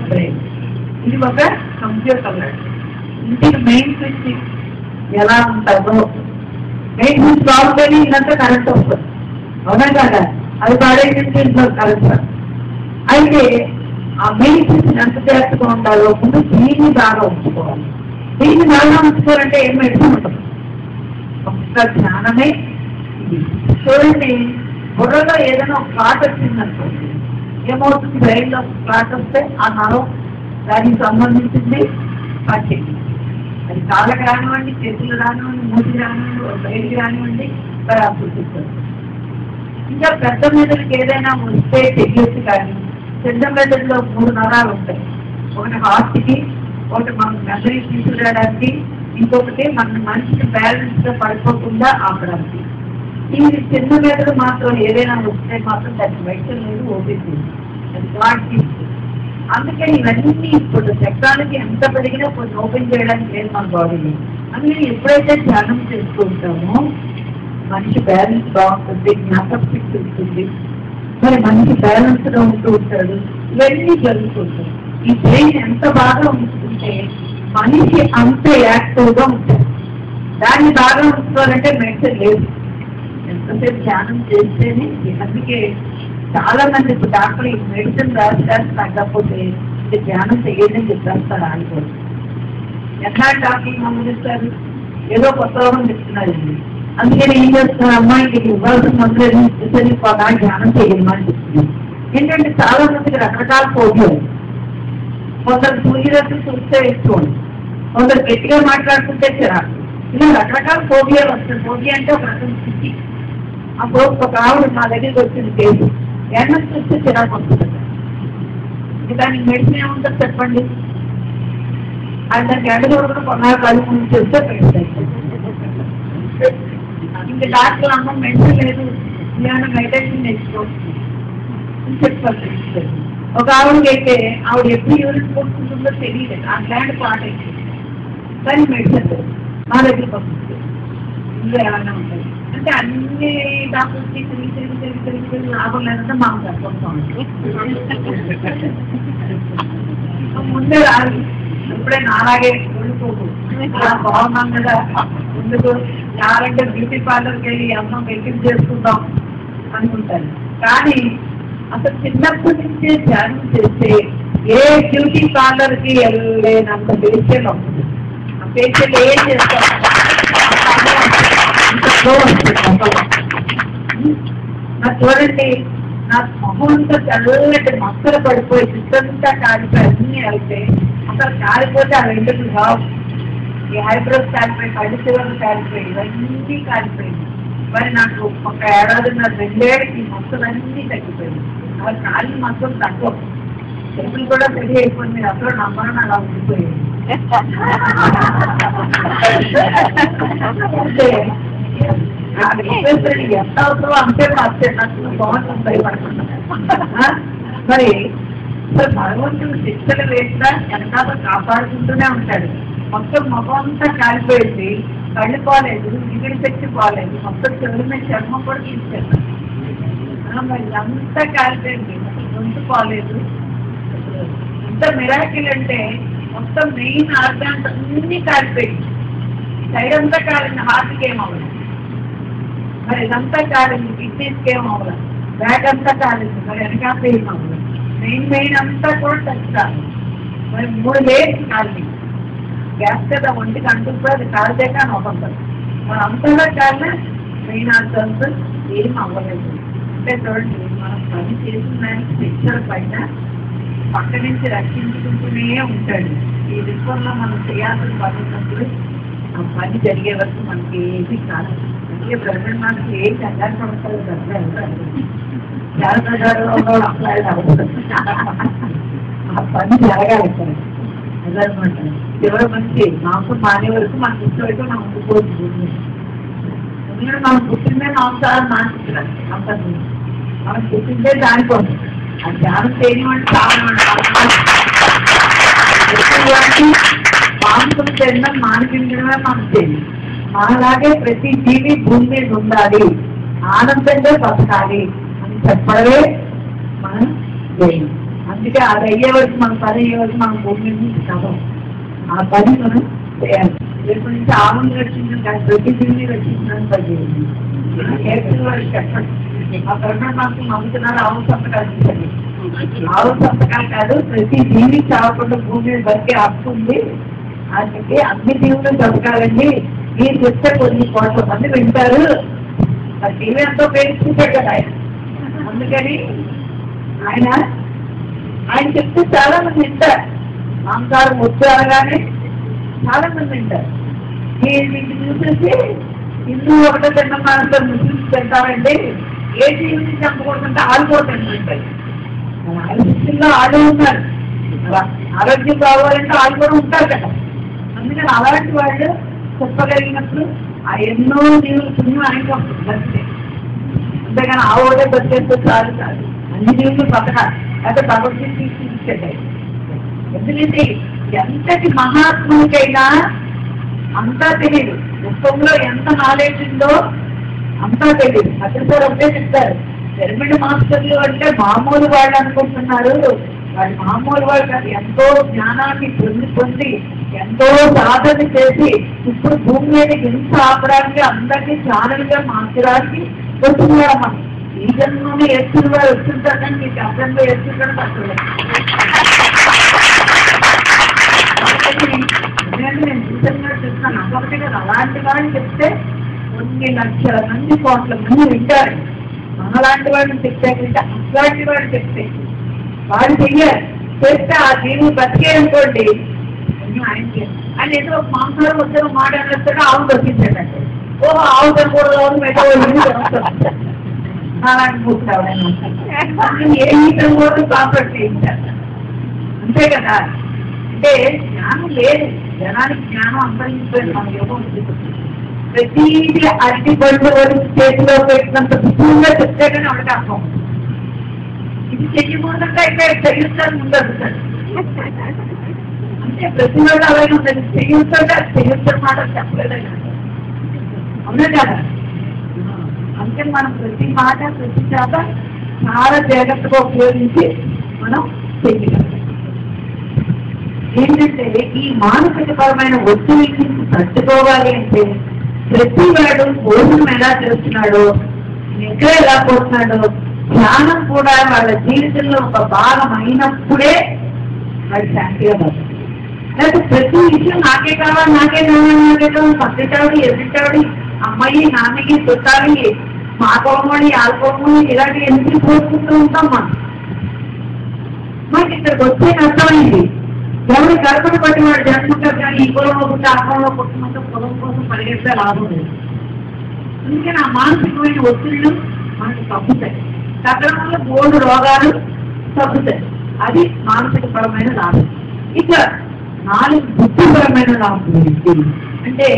బ్రెయిన్. ఇది ఒక కంప్యూటర్. ఇంటికి మెయిన్ స్విచ్ ఎలా ఉంటుందో, మెయిన్ స్విచ్ బాగుంటేనే ఇదంతా కరెంట్ వస్తుంది. అవునా కదా? అది పాడైందంటే ఇంట్లో కరెంట్. అయితే ఆ మెయిన్ స్విచ్ ఎంత జాగ్రత్తగా ఉండాలో ముందు దీన్ని బాగా ఉంచుకోవాలి. దీన్ని బాగా ఉంచుకోవాలంటే ఏం మెడిసిన్ ఉంటుంది? ఒక్క ధ్యానమే. చూడండి, బుర్రలో ఏదైనా ఒక క్లాట్ వచ్చిందనుకోండి, ఏమవుతుంది? బ్రెయిన్లో క్లాట్ వస్తే ఆ నరం దానికి సంబంధించింది పట్టింది. అది కాళ్ళకి రానివ్వండి, చేతులు రానివ్వండి, మూతికి రానివ్వండి, బయటికి రానివ్వండి, పరాపుతుంది. ఇంకా పెద్ద మెదడుకి ఏదైనా వస్తే తెలియచ్చు. కానీ చిన్న మెదడులో 3 నరాలు ఉంటాయి. ఒకటి హార్ట్కి, ఒకటి మన మెదడుకి తీసుకురావడానికి, ఇంకొకటి మన మనిషికి బ్యాలెన్స్ గా పడిపోకుండా ఆపడానికి. ఈ చిన్న మెదడు మాత్రం ఏదైనా వస్తే మాత్రం దానికి వైద్యం లేదు, ఓపిక. అది వాటి. అందుకని ఇవన్నీ ఇప్పుడు చక్రాలకి ఎంత పెరిగినా కొంచెం ఓపెన్ చేయడానికి లేదు మన బాడీని. అందుకని ఎప్పుడైతే ధ్యానం చేస్తూ ఉంటామో మనిషి బ్యాలెన్స్ బాగుంటుంది, జ్ఞాపకశక్తి ఉంటుంది, మరి మనిషి బ్యాలెన్స్ గా ఉంటూ ఉంటాడు. ఇవన్నీ జరుగుతుంటాయి. ఈ బ్రెయిన్ ఎంత బాగా ఉంచుకుంటే మనిషి అంత యాక్టివ్ గా ఉంటాడు. దాన్ని బాగా ఉంచుకోవాలంటే మెడిసిన్ లేదు, ఎంతసేపు ధ్యానం చేస్తేనే. అందుకే చాలా మంది ఇప్పుడు డాక్టర్ ఈ మెడిసిన్ రాస్తారు, తగ్గకపోతే ధ్యానం చేయండి అని చెప్పేస్తారు. ఆగిపోతుంది. ఎట్లా డాక్టర్ గమనిస్తారు? ఏదో కొత్త రోగం చెప్తున్నారు. అందుకని ఏం చేస్తున్నారు? అమ్మాయికి ఇవ్వాల్సిన మందులు ధ్యానం చేయండి అని చెప్తున్నారు. ఏంటంటే చాలా మందికి రకరకాల ఫోబియాలు. కొందరు సూర్యులకు చూస్తే ఇష్టం, కొందరు గట్టిగా మాట్లాడుతుంటే చిరాకు. ఇలా రకరకాల ఫోబియాలు వస్తాయి. ఫోబియా అంటే ఒక రకం స్థితి. అప్పుడు ఒక ఆవిడ మా దగ్గరికి వచ్చింది కేసు, ఎండ చూస్తే చిరాకు వస్తుంది. దానికి మెడిసిన్ ఏముంటుంది చెప్పండి? అది దానికి ఎండ చూడకుండా కొన్నాళ్ళు కలుపు ముందు చూస్తే పెడతాయి. ఇంకా డాక్టర్ అమ్మ మెడిసిన్ లేదు, ఏమైనా మెడిటేషన్ నేర్చుకో చెప్తారు. ఒక ఆవిడకి అయితే ఆవిడ ఎప్పుడు యూరిన్ పోతుందో తెలియదు, ఆ గ్లాండ్ పాట అయితే, కానీ మెడిసిన్ లేదు. మా దగ్గరికి వస్తుంది. ఇంకా ఏమైనా ఉంటుంది అంటే అన్ని డాక్టర్కి తిరిగి లాభం లేదంటే మాకు సరిపోతాం. ముందే రాదు, ఎప్పుడైనా అలాగే వెళ్ళిపోదు. బాగున్నాం కదా, ముందుకు ఎవరంటే బ్యూటీ పార్లర్కి వెళ్ళి అమ్మ మెయింటైన్ చేసుకుందాం అనుకుంటారు. కానీ అసలు చిన్నప్పటి నుంచే ధ్యానం చేస్తే ఏ బ్యూటీ పార్లర్కి వెళ్ళలేనంత ఫేషియల్ ఉంటుంది. ఆ ఫేషియల్ ఏం చేస్తాం? నాకు చూడండి, నా మొహం అంతా చల్లటి మక్కలు పడిపోయి చిత్తంతా కాలిపోయి అన్నీ అయితే అసలు కాలిపోతే ఆ వెంటనే రావు. ఈ ఐబ్రోస్ కాలిపోయి, కళ్ళు చివరలు కాలిపోయి, ఇవన్నీ కాలిపోయింది. మరి నాకు ఒక ఏడాదిన్నర 2 ఏళ్ళకి మొక్కలన్నీ తగ్గిపోయింది. అవి కాలి మొత్తం తక్కువ, చెప్పులు కూడా సరి అయిపోయింది. మీరు అసలు నమ్మని అలా ఉండిపోయింది. ఎంత అవసరం అంతే నాకు బాగుంటుంది భయపడుతున్నా. మరి భగవంతుడు శిక్షలు వేసినా వెనకాల కాపాడుకుంటూనే ఉంటాడు. మొత్తం ముఖం అంతా కాలిపోయింది, కళ్ళు పోలేదు, మిగిలి శక్తి పోలేదు, మొత్తం చెవుల చర్మం కూడా తీసుకెళ్ళాను. మరి అంతా కాలిపోయింది, గొంతు పోలేదు. ఇంత మిరాకిల్ అంటే మొత్తం మెయిన్ ఆర్గాన్స్ అన్నీ కాలిపోయింది. సైడ్ అంతా కాలింది, హార్ట్కి ఏమవ్వదు. మరి ఇదంతా కాలేదు, కిడ్నీస్కి ఏం అవ్వాలి, బ్యాక్ అంతా కాలేదు, మరి వెనకాల ఏం అవ్వాలి, మెయిన్ అంతా కూడా టచ్ కాదు. మరి 3 లేయర్స్ కాదు, గ్యాస్ కదా ఒంటికి అంటుంది, అది కాలితే కానీ అవ్వదు. మరి అంతగా కాలే మెయిన్ ఆర్గన్స్ ఏం అవ్వలేదు. అంటే చూడండి, మనం పని చేసిన దానికి శిక్షల పైన పక్క నుంచి రక్షించుకుంటూనే ఉంటాడు. ఈ విశ్వంలో మనం చేయాల్సిన పని ఉన్నప్పుడు ఆ పని జరిగే వరకు మనకి ఏది కాదు. అందుకే బ్రహ్మ మనకి ఏ కంగారు పడతారు, జాగ్రత్తగా అప్లై అవుతుంది. ఆ పని జరగాలి సార్, అదనమాట. చివరి మంచి మాంసం మానే వరకు మనకి ఇష్టమైతే మనం ఉండిపోతుంది. ఎందుకంటే మనం పుట్టిందే మాంసాలను మానేస్తున్నారు. అంతకు మనం పుట్టిందే దానికోసం. ఆ ధ్యానం చేయనివ్వండి, చావనివ్వండి, మాంసం తినడం మానిపించడమే మనం చేయాలి. మనలాగే ప్రతి జీవి భూమి మీద ఉండాలి, ఆనందంగా బతకాలి అని చెప్పడమే మనం చేయాలి. అందుకే అది అయ్యే వరకు మన పని అయ్యే వరకు మనం భూమి నుంచి చదవం. ఆ పని మనం చేయాలి. రేపు నుంచి ఆవుని రక్షించడం కానీ ప్రతి జీవిని రక్షించడానికి పని చేయాలి. చెప్పండి, ఆ కరుణ మాకు నమ్ముతున్నారు. ఆవు సంతకాలు ఇచ్చండి, ఆవు సంతకాలు కాదు, ప్రతి జీవి చావకుండా భూమి మీద బతికే హక్కు ఉంది. అందుకే అన్ని జీవులు బతకాలండి. మీరు చెప్తే కొన్ని కోట్ల మంది వింటారు. ఆ జీవి ఎంతో పేర్చుకుంటాడు కదా ఆయన. అందుకని ఆయన చెప్తే చాలా మంది వింటారు. మాంసారం వద్దు అనగానే చాలా మంది వింటారు. వీటిని చూసేసి హిందూ ఒకటే తిన్న మాంసం ముస్లిమ్స్ తింటారండి, ఏ జీవిని చంపకూడదంటే ఆలు కూడా తింటుంటాయి. ఆలోచనలో ఆలు ఉన్నారు, ఆరోగ్యం కావాలంటే ఆలు కూడా ఉంటారు కదా. అందుకని అలాంటి వాళ్ళు చెప్పగలిగినప్పుడు ఆ ఎన్నో జీవులు పుణ్యం ఆయనకి వస్తుంది బతికే. అంతేగాని ఆ ఒకటే బతికేస్తే చాలు కాదు, అన్ని జీవులు బతకాలి. అయితే భగవద్గీత తీసుకుంటాయి. ఎందుకంటే ఎంతటి మహాత్ములకైనా అంతా తెలియదు, పుస్తకంలో ఎంత నాలెడ్జ్ ఉందో అంతా తెలియదు. అసలు సార్ ఒకటే చెప్తారు, పిరమిడ్ మాస్టర్లు అంటే మామూలు వాళ్ళు అనుకుంటున్నారు, వాళ్ళు మామూలు వాళ్ళు కాదు. ఎంతో జ్ఞానాన్ని పొంది ఎంతో సాధన చేసి ఇప్పుడు భూమి మీద హింస ఆపడానికి అందరినీ ఛానల్గా మార్చడానికి వస్తున్నారు. మనం ఈ జన్మలోనే ఎత్తులు వారు వస్తుంటారు, కానీ మీకు అర్థంలో ఎత్తుంటారు అసలు. నేను చూసంగా చూస్తున్నాను, అదొకటి కదా. అలాంటి వాళ్ళు చెప్తే కొన్ని లక్షల మంది, కోట్ల మంది వింటారు. మనలాంటి వాళ్ళని చెప్తే కంటే అట్లాంటి వాళ్ళు చెప్తే వాళ్ళు చెయ్యాలి. చేస్తే ఆ జీవులు బతికే అనుకోండి, ఆయన ఏదో ఒక మాంసాలు వద్దరు మాట్లాడేస్తాడు, ఆవు బతికించాడంటే ఓహో ఆవు తినకూడదు మెటో అలాంటి కూర్చోవాలి. ఏ ఈతం కూడా కాంపట్ చేయించారు, అంతే కదా. అంటే జ్ఞానం లేదు, జనానికి జ్ఞానం అంతరించిపోయింది. మన యోగం ప్రతిదీ అరటి పండు చేతిలో పెట్టినంత సుఖంగా చెప్తే కానీ ఒకటి అర్థం. ఇది చెయ్యకూడదంటే ఇక్కడ చెయ్యొచ్చారు ఉండదు సార్. అంటే ప్రతి వాళ్ళు అలాగే ఉంటుంది, చెయ్యొచ్చంటే అది చెయ్యొచ్చని మాట చెప్పలేదా, అవునా కదా. అందుకని మనం ప్రతి మాట ప్రతి చేత చాలా జాగ్రత్తగా ఉపయోగించి మనం చెయ్యాలి. ఏంటంటే ఈ మానసికపరమైన ఒత్తిడికి తట్టుకోవాలి అంటే ప్రతి వాడు భోజనం ఎలా చేస్తున్నాడో, నిద్ర ఎలా పోతున్నాడో, ధ్యానం కూడా వాళ్ళ జీవితంలో ఒక భాగం అయినప్పుడే వాడు శాంతిగా పడుతుంది. లేకపోతే ప్రతి విషయం నాకే కావాలి నాకే పక్కటాడు ఎదుటాడు అమ్మాయి నాన్నకి చుట్టాలి మా కోమని ఆల్కోమని ఇలాంటి ఎందుకు పోసుకుంటూ ఉంటాం. మనకి ఇక్కడికి వచ్చే అర్థమైంది, ఎవరు కడపడి పట్టి వాడు జన్మంటారు, కానీ ఈ కులంలో పుట్టి ఆ కులంలో పుట్టినంత కులం కోసం పరిగెత్తే లాభం లేదు. అందుకని ఆ మానసికమైన ఒత్తిళ్లు మనకు తగ్గుతాయి, తగ్గడం వల్ల బోర్డు రోగాలు తగ్గుతాయి. అది మానసిక పరమైన లాభం. ఇక 4 బుద్ధిపరమైన లాభం గురించి అంటే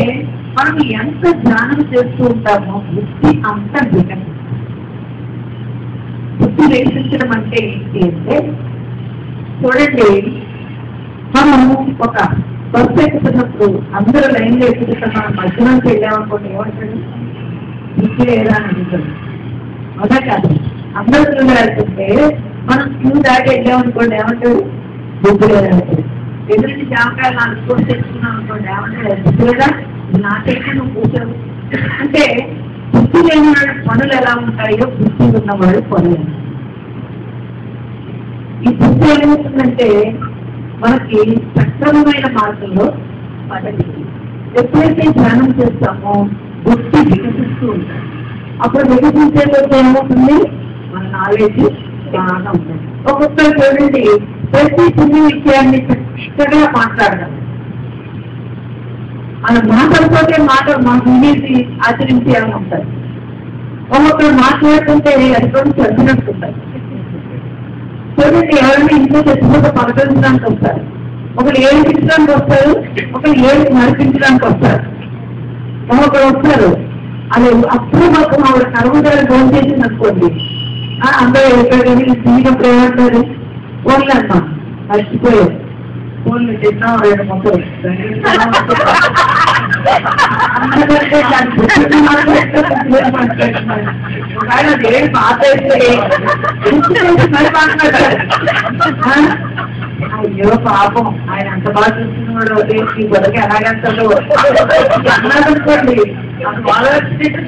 మనం ఎంత ధ్యానం చేస్తూ ఉంటామో బుద్ధి అంత వికసిస్తుంది. బుద్ధి వికసించడం అంటే ఏంటి అంటే చూడండి, మనం ఒక బస్సు ఎక్కుతున్నప్పుడు అందరూ లైన్లో ఎక్కుతున్న మనం మధ్యలోకి వెళ్ళామనుకోండి ఏమంటాడు, బుద్ధి లేదా అని అడుగుతుంది. అదే కాదు, అందరూ క్యూ వెళ్తుంటే మనం క్యూ దాటి వెళ్ళామనుకోండి ఏమంటాడు, బుద్ధి లేదా అంటాడు. ఎదుటి జామకాయలు 4 కోట్లు తెచ్చుకున్నాం అనుకోండి ఏమంటాడు, బుద్ధి లేదా నాకైతే నువ్వు కూర్చోవు. అంటే బుద్ధి లేని వాళ్ళ పనులు ఎలా ఉంటాయో బుద్ధి ఉన్న వాళ్ళు పనులు. ఈ బుద్ధి ఏమవుతుందంటే మనకి సక్రమమైన మార్గంలో పద్ధతి. ఎప్పుడైతే ధ్యానం చేస్తామో బుద్ధి వికసిస్తూ ఉంటాం. అప్పుడు వికసించే రోజు ఏమవుతుంది, మన నాలెడ్జ్ బాగా ఉంటుంది. ఒక్కొక్కరు చూడండి, ప్రతి చిన్న విషయాన్ని చక్కగా మాట్లాడదాం. మన మాటలతోటే మనం వినేసి ఆచరించేయాలని ఉంటారు. ఒక్కొక్కరు మాట్లాడుతుంటే అది కూడా చదివినట్టుంటారు. చూడండి, ఎవరైనా ఇంట్లో చచ్చిపోతే పలకరించడానికి వస్తారు, ఒకరు ఏడిపించడానికి వస్తారు, ఒకరు ఏడు నడిపించడానికి వస్తారు, ఒక్కొక్కరు వస్తారు. అది అప్పుడు మాకు ఆవిడ కర్మదారు ఫోన్ చేసింది అనుకోండి, అందరూ వెళ్ళిపోయారు, తిరిగినప్పుడు ఏమంటారు, ఫోన్లు అమ్మా మర్చిపోయారు, ఫోన్లు తిన్నాం 2 మొక్కలు ఒకవేళ ఏం పాత అయితే మరి మాట్లాడతారు. అయ్యో పాపం, ఆయన అంత బాగా చూస్తున్నాడు, ఈ బొదకి ఎలాగంటాడు అన్నారనుకోండి, అది బాగా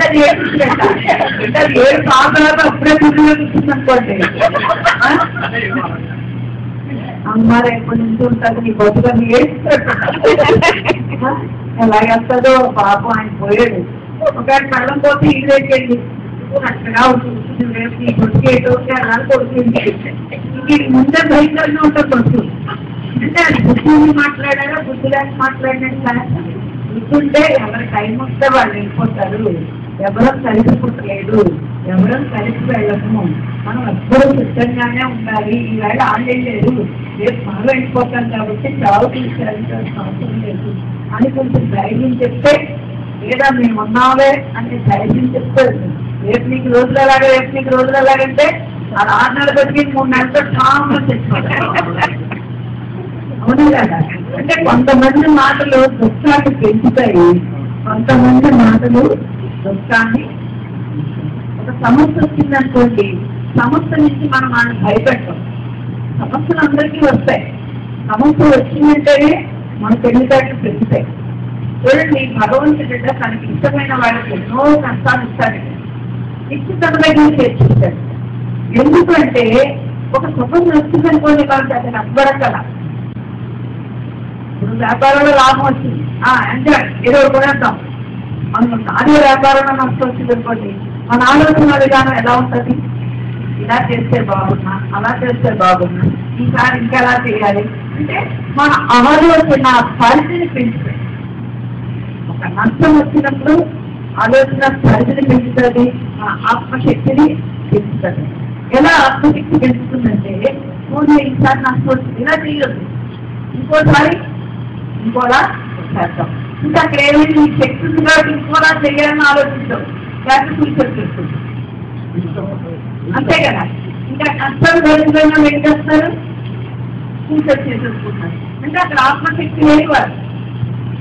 అది ఏడుస్తుందంట. అంటే అది ఏడు పాపలాగా అప్పుడే చూస్తుంది అనుకోండి. అమ్మారు ఎప్పటి నుంచి ఉంటుంది, నీ బొద్దుగా ఏడుస్తాడు, ఎలాగేస్తాడో పాపం, ఆయన పోయాడు. ఒకవేళ కళ్ళం పోతే ఇదేంటండి చక్కగా ఉంటుంది, రేపు ఈ బొట్టుకి ఏటో అలా కొడుతుంది. ఇది ముందే భయంకరంగా ఉంటుంది బొట్టు. అంటే అది బుద్ధి మాట్లాడారా బుద్ధి లేక మాట్లాడినట్టు. బుద్ధుంటే ఎవరి టైం వస్తే వాళ్ళు వెళ్ళిపోతారు, ఎవరో కలిసి పుట్టలేదు, ఎవరో కలిసి వెళ్ళము. మనం ఎప్పుడూ సిద్ధంగానే ఉండాలి. ఈవేళ ఆన్లైన్ లేదు, రేపు మనం వెళ్ళిపోతాం కాబట్టి చావు తీసుకెళ్ళాల్సిన అవసరం లేదు అని కొంచెం ధైర్యం చెప్తే, లేదా మేము ఉన్నావే అని ధైర్యం చెప్తే, రేపు నీకు రోజులు ఎలాగే, రేపు నీకు రోజులు ఎలాగంటే అది 6 నెలలు బతికి 3 నెలలతో టామ్లో తెచ్చుకోవాలి. అవును కదా. అంటే కొంతమంది మాటలు దుఃఖాన్ని పెంచుతాయి, కొంతమంది మాటలు దుఃఖాన్ని. ఒక సమస్య వచ్చిందనుకోండి, సమస్య నుంచి మనం వాళ్ళని భయపెట్టం. సమస్యలు అందరికీ వస్తాయి. సమస్య వచ్చిందంటేనే మన తెలివితేటలు పెరుగుతాయి. చూడండి, భగవంతుడి తనకి ఇష్టమైన వాళ్ళకి ఎన్నో కష్టాలు ఇస్తాడు, ఇచ్చి తన దగ్గర చేర్చిస్తాడు. ఎందుకంటే ఒక సమస్య వచ్చిందనుకోండి, వాళ్ళకి అది నష్టపడగల. ఇప్పుడు వ్యాపారంలో లాభం వచ్చింది, ఎంజాయ్ ఏదో కొనేద్దాం. మనం అదే వ్యాపారంలో నష్టం వచ్చింది అనుకోండి, మన ఆలోచన విధానం ఎలా ఉంటుంది, ఇలా చేస్తే బాగున్నా, అలా చేస్తే బాగున్నా, ఈసారి ఇంకెలా చేయాలి అంటే మన ఆలోచన పరిధిని పెంచుతుంది. ఒక నష్టం వచ్చినప్పుడు ఆలోచన పరిధిని పెంచుతుంది, మన ఆత్మశక్తిని పెంచుతుంది. ఎలా ఆత్మశక్తి పెంచుతుందంటే, ఈసారి నష్టం వచ్చింది, ఇలా చేయొద్దు, ఇంకోసారి ఇంకోలా చేద్దాం. ఇంకా అక్కడ ఏమైనా ఈ శక్తి ఉంది కాబట్టి ఇంకోలా చేయాలని ఆలోచించాం, లేకపోతే సూసైడ్ చేస్తుంది. అంతే కదా. ఇంకా కష్టం జరిగిపోయినా ఏం చేస్తారు, సూసైడ్ చేసేసుకుంటారు. అంటే అక్కడ ఆత్మశక్తి లేని వారు.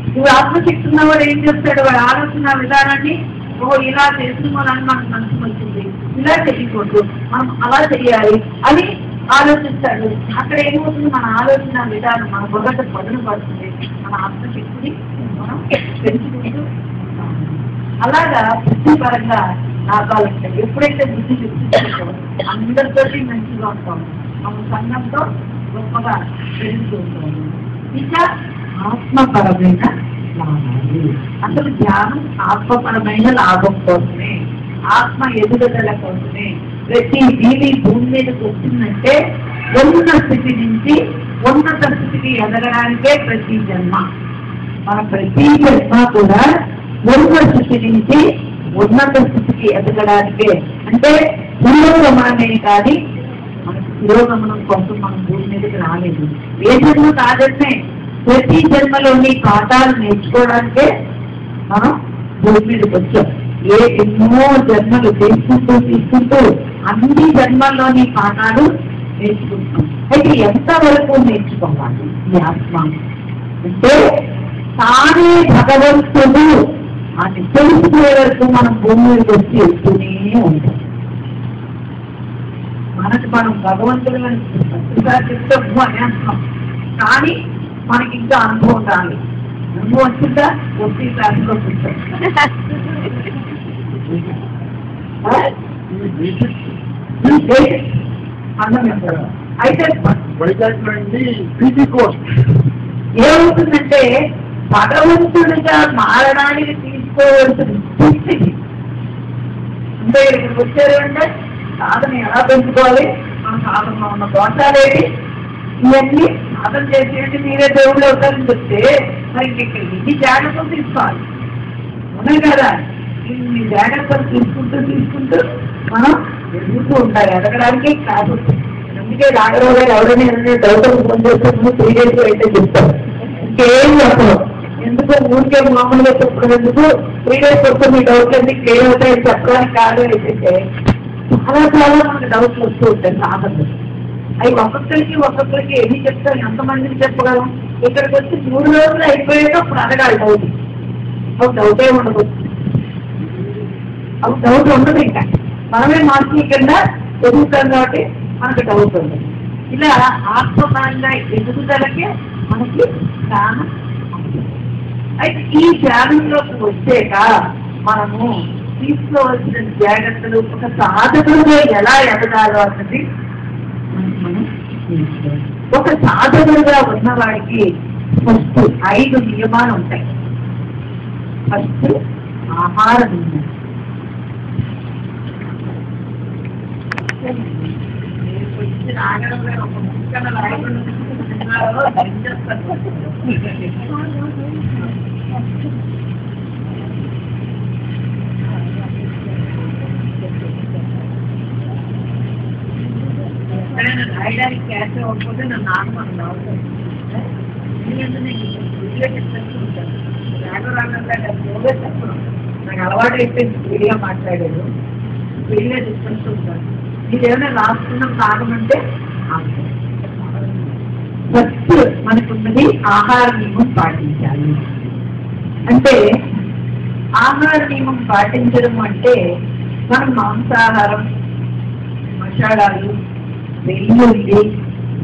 ఇప్పుడు ఆత్మశక్తి ఉన్నవాడు ఏం చేస్తాడు, వాడు ఆలోచన విధానాన్ని, ఇలా చేస్తున్నామని మనకు మనసు వచ్చింది, ఇలా చేయకూడదు, మనం అలా చేయాలి అని ఆలోచిస్తాడు. అక్కడ ఏమవుతుంది, మన ఆలోచన విధానం మన మొదట పదును పడుతుంది, మన ఆత్మశక్తిని మనం పెంచుకుంటూ. అలాగా బుద్ధిపరంగా లాభాలు ఉంటాయి. ఎప్పుడైతే బుద్ధి పెంచుకుంటామో అందరితో మంచిగా ఉంటాం, మన సంఘంతో గొప్పగా పెరుగుతూ ఉంటాము. ఇంకా ఆత్మపరమైన లాభాలు. అసలు ధ్యానం ఆత్మపరమైన లాభం కోసమే, ఆత్మ ఎదుగుదల కోసమే. ప్రతి జీవి భూమి మీదకి వచ్చిందంటే ఉన్న స్థితి నుంచి ఉన్నత స్థితికి ఎదగడానికే ప్రతి జన్మ. మన ప్రతి జన్మ కూడా ఉన్న స్థితి నుంచి ఉన్నత స్థితికి ఎదగడానికే. అంటే పురోగమనమే కానీ మనకు పురోగమనం కోసం మనం భూమి మీదకి రాలేదు. ఏ జన్మ కాదంటే ప్రతి జన్మలోని పాఠాలు నేర్చుకోవడానికే మనం భూమి మీదకి వచ్చాం. ఎన్నో జన్మలు తీసుకుంటూ అన్ని జన్మల్లోని పాఠాలు నేర్చుకుంటాం. అయితే ఎంతవరకు నేర్చుకోవాలి ఈ ఆత్మ అంటే, తానే భగవంతుడు అని తెలుసుకునే వరకు మనం భూమి మీదకి వచ్చి వెళ్తూనే ఉంటాం. మనకు మనం భగవంతుడు చెప్తాము అని అంటున్నాం, కానీ మనకి ఇంకా అనుభవం రాలి. అనుభవం వచ్చిందా వచ్చి క్లాసులో కూర్చోం. ఫండమెంటల్. అయితే వైజాగ్లో అండి పీజీ కోర్స్ ఏమవుతుందంటే భగవంతుడిగా మారడానికి తీసుకోవాల్సిన స్థితి అంటే ఇక్కడికి వచ్చారు అంటే సాధన ఎలా పెంచుకోవాలి, మన సాధనలో ఉన్న దోషాలేవి, ఇవన్నీ సాధన చేసేది మీరే దేవుళ్ళు అవుతారని చెప్తే మరి ఇక్కడ ఇన్ని జాగ్రత్తలు తీసుకోవాలి. ఉన్నాయి కదా, ఇన్ని జాగ్రత్తలు తీసుకుంటూ మనం ఎదుగుతూ ఉండాలి. ఎదగడానికి కాదు. అందుకే రాఘరావు గారు ఎవరైనా ఏదైనా డౌట్ ఫోన్ చేస్తున్నప్పుడు 3 days అయితే చెప్తారు. ఇంకేం చెప్పడం ఎందుకు, ఊరికే మామూలుగా చెప్పడం ఎందుకు, 3 days వస్తే మీ డౌట్లు అన్ని క్లియర్ అవుతాయి చెప్పడానికి కాదు. అయితే చాలా మనకు డౌట్లు వస్తూ ఉంటాయి సాధనలు. అవి ఒక్కొక్కరికి ఎన్ని చెప్తారు, ఎంతమందికి చెప్పగలం. ఇక్కడికి వచ్చి 3 రోజులు అయిపోయాక అప్పుడు అడగాలి డౌట్. ఒక డౌటే ఉండదు, ఒక డౌట్ ఉండదు. ఇంకా మనమే మార్చి కింద ఎదుగుతాం కాబట్టి మనకు డౌట్ ఉంది. ఇలా ఆత్మపరంగా ఎదుగుదలకే మనకి జ్ఞానం. అయితే ఈ జ్ఞానంలోకి వచ్చాక మనము తీసుకోవాల్సిన జాగ్రత్తలు, ఒక సాధకుడుగా ఎలా ఎదగాలో అన్నది మనం తీసుకోవాలి. ఒక సాధకుడుగా ఉన్నవాడికి ఫస్ట్ 5 నియమాలు ఉంటాయి. ఫస్ట్ ఆహార నియమం. రాయడానికి క్యాష్ అవ్వకపోతే నన్ను ఆగమని రావుతాను. చెప్పడం నాకు అలవాటు అయిపోయింది. వీడియో మాట్లాడాడు, వీడియో డిస్కస్ ఉంటాను. మీరేమైనా రాసుకున్నాం ఆగమంటే ఫస్ట్ మనకున్నది ఆహార నియమం పాటించాలి. అంటే ఆహార నియమం పాటించడం అంటే మనం మాంసాహారం, మసాలాలు, వెల్లుల్లి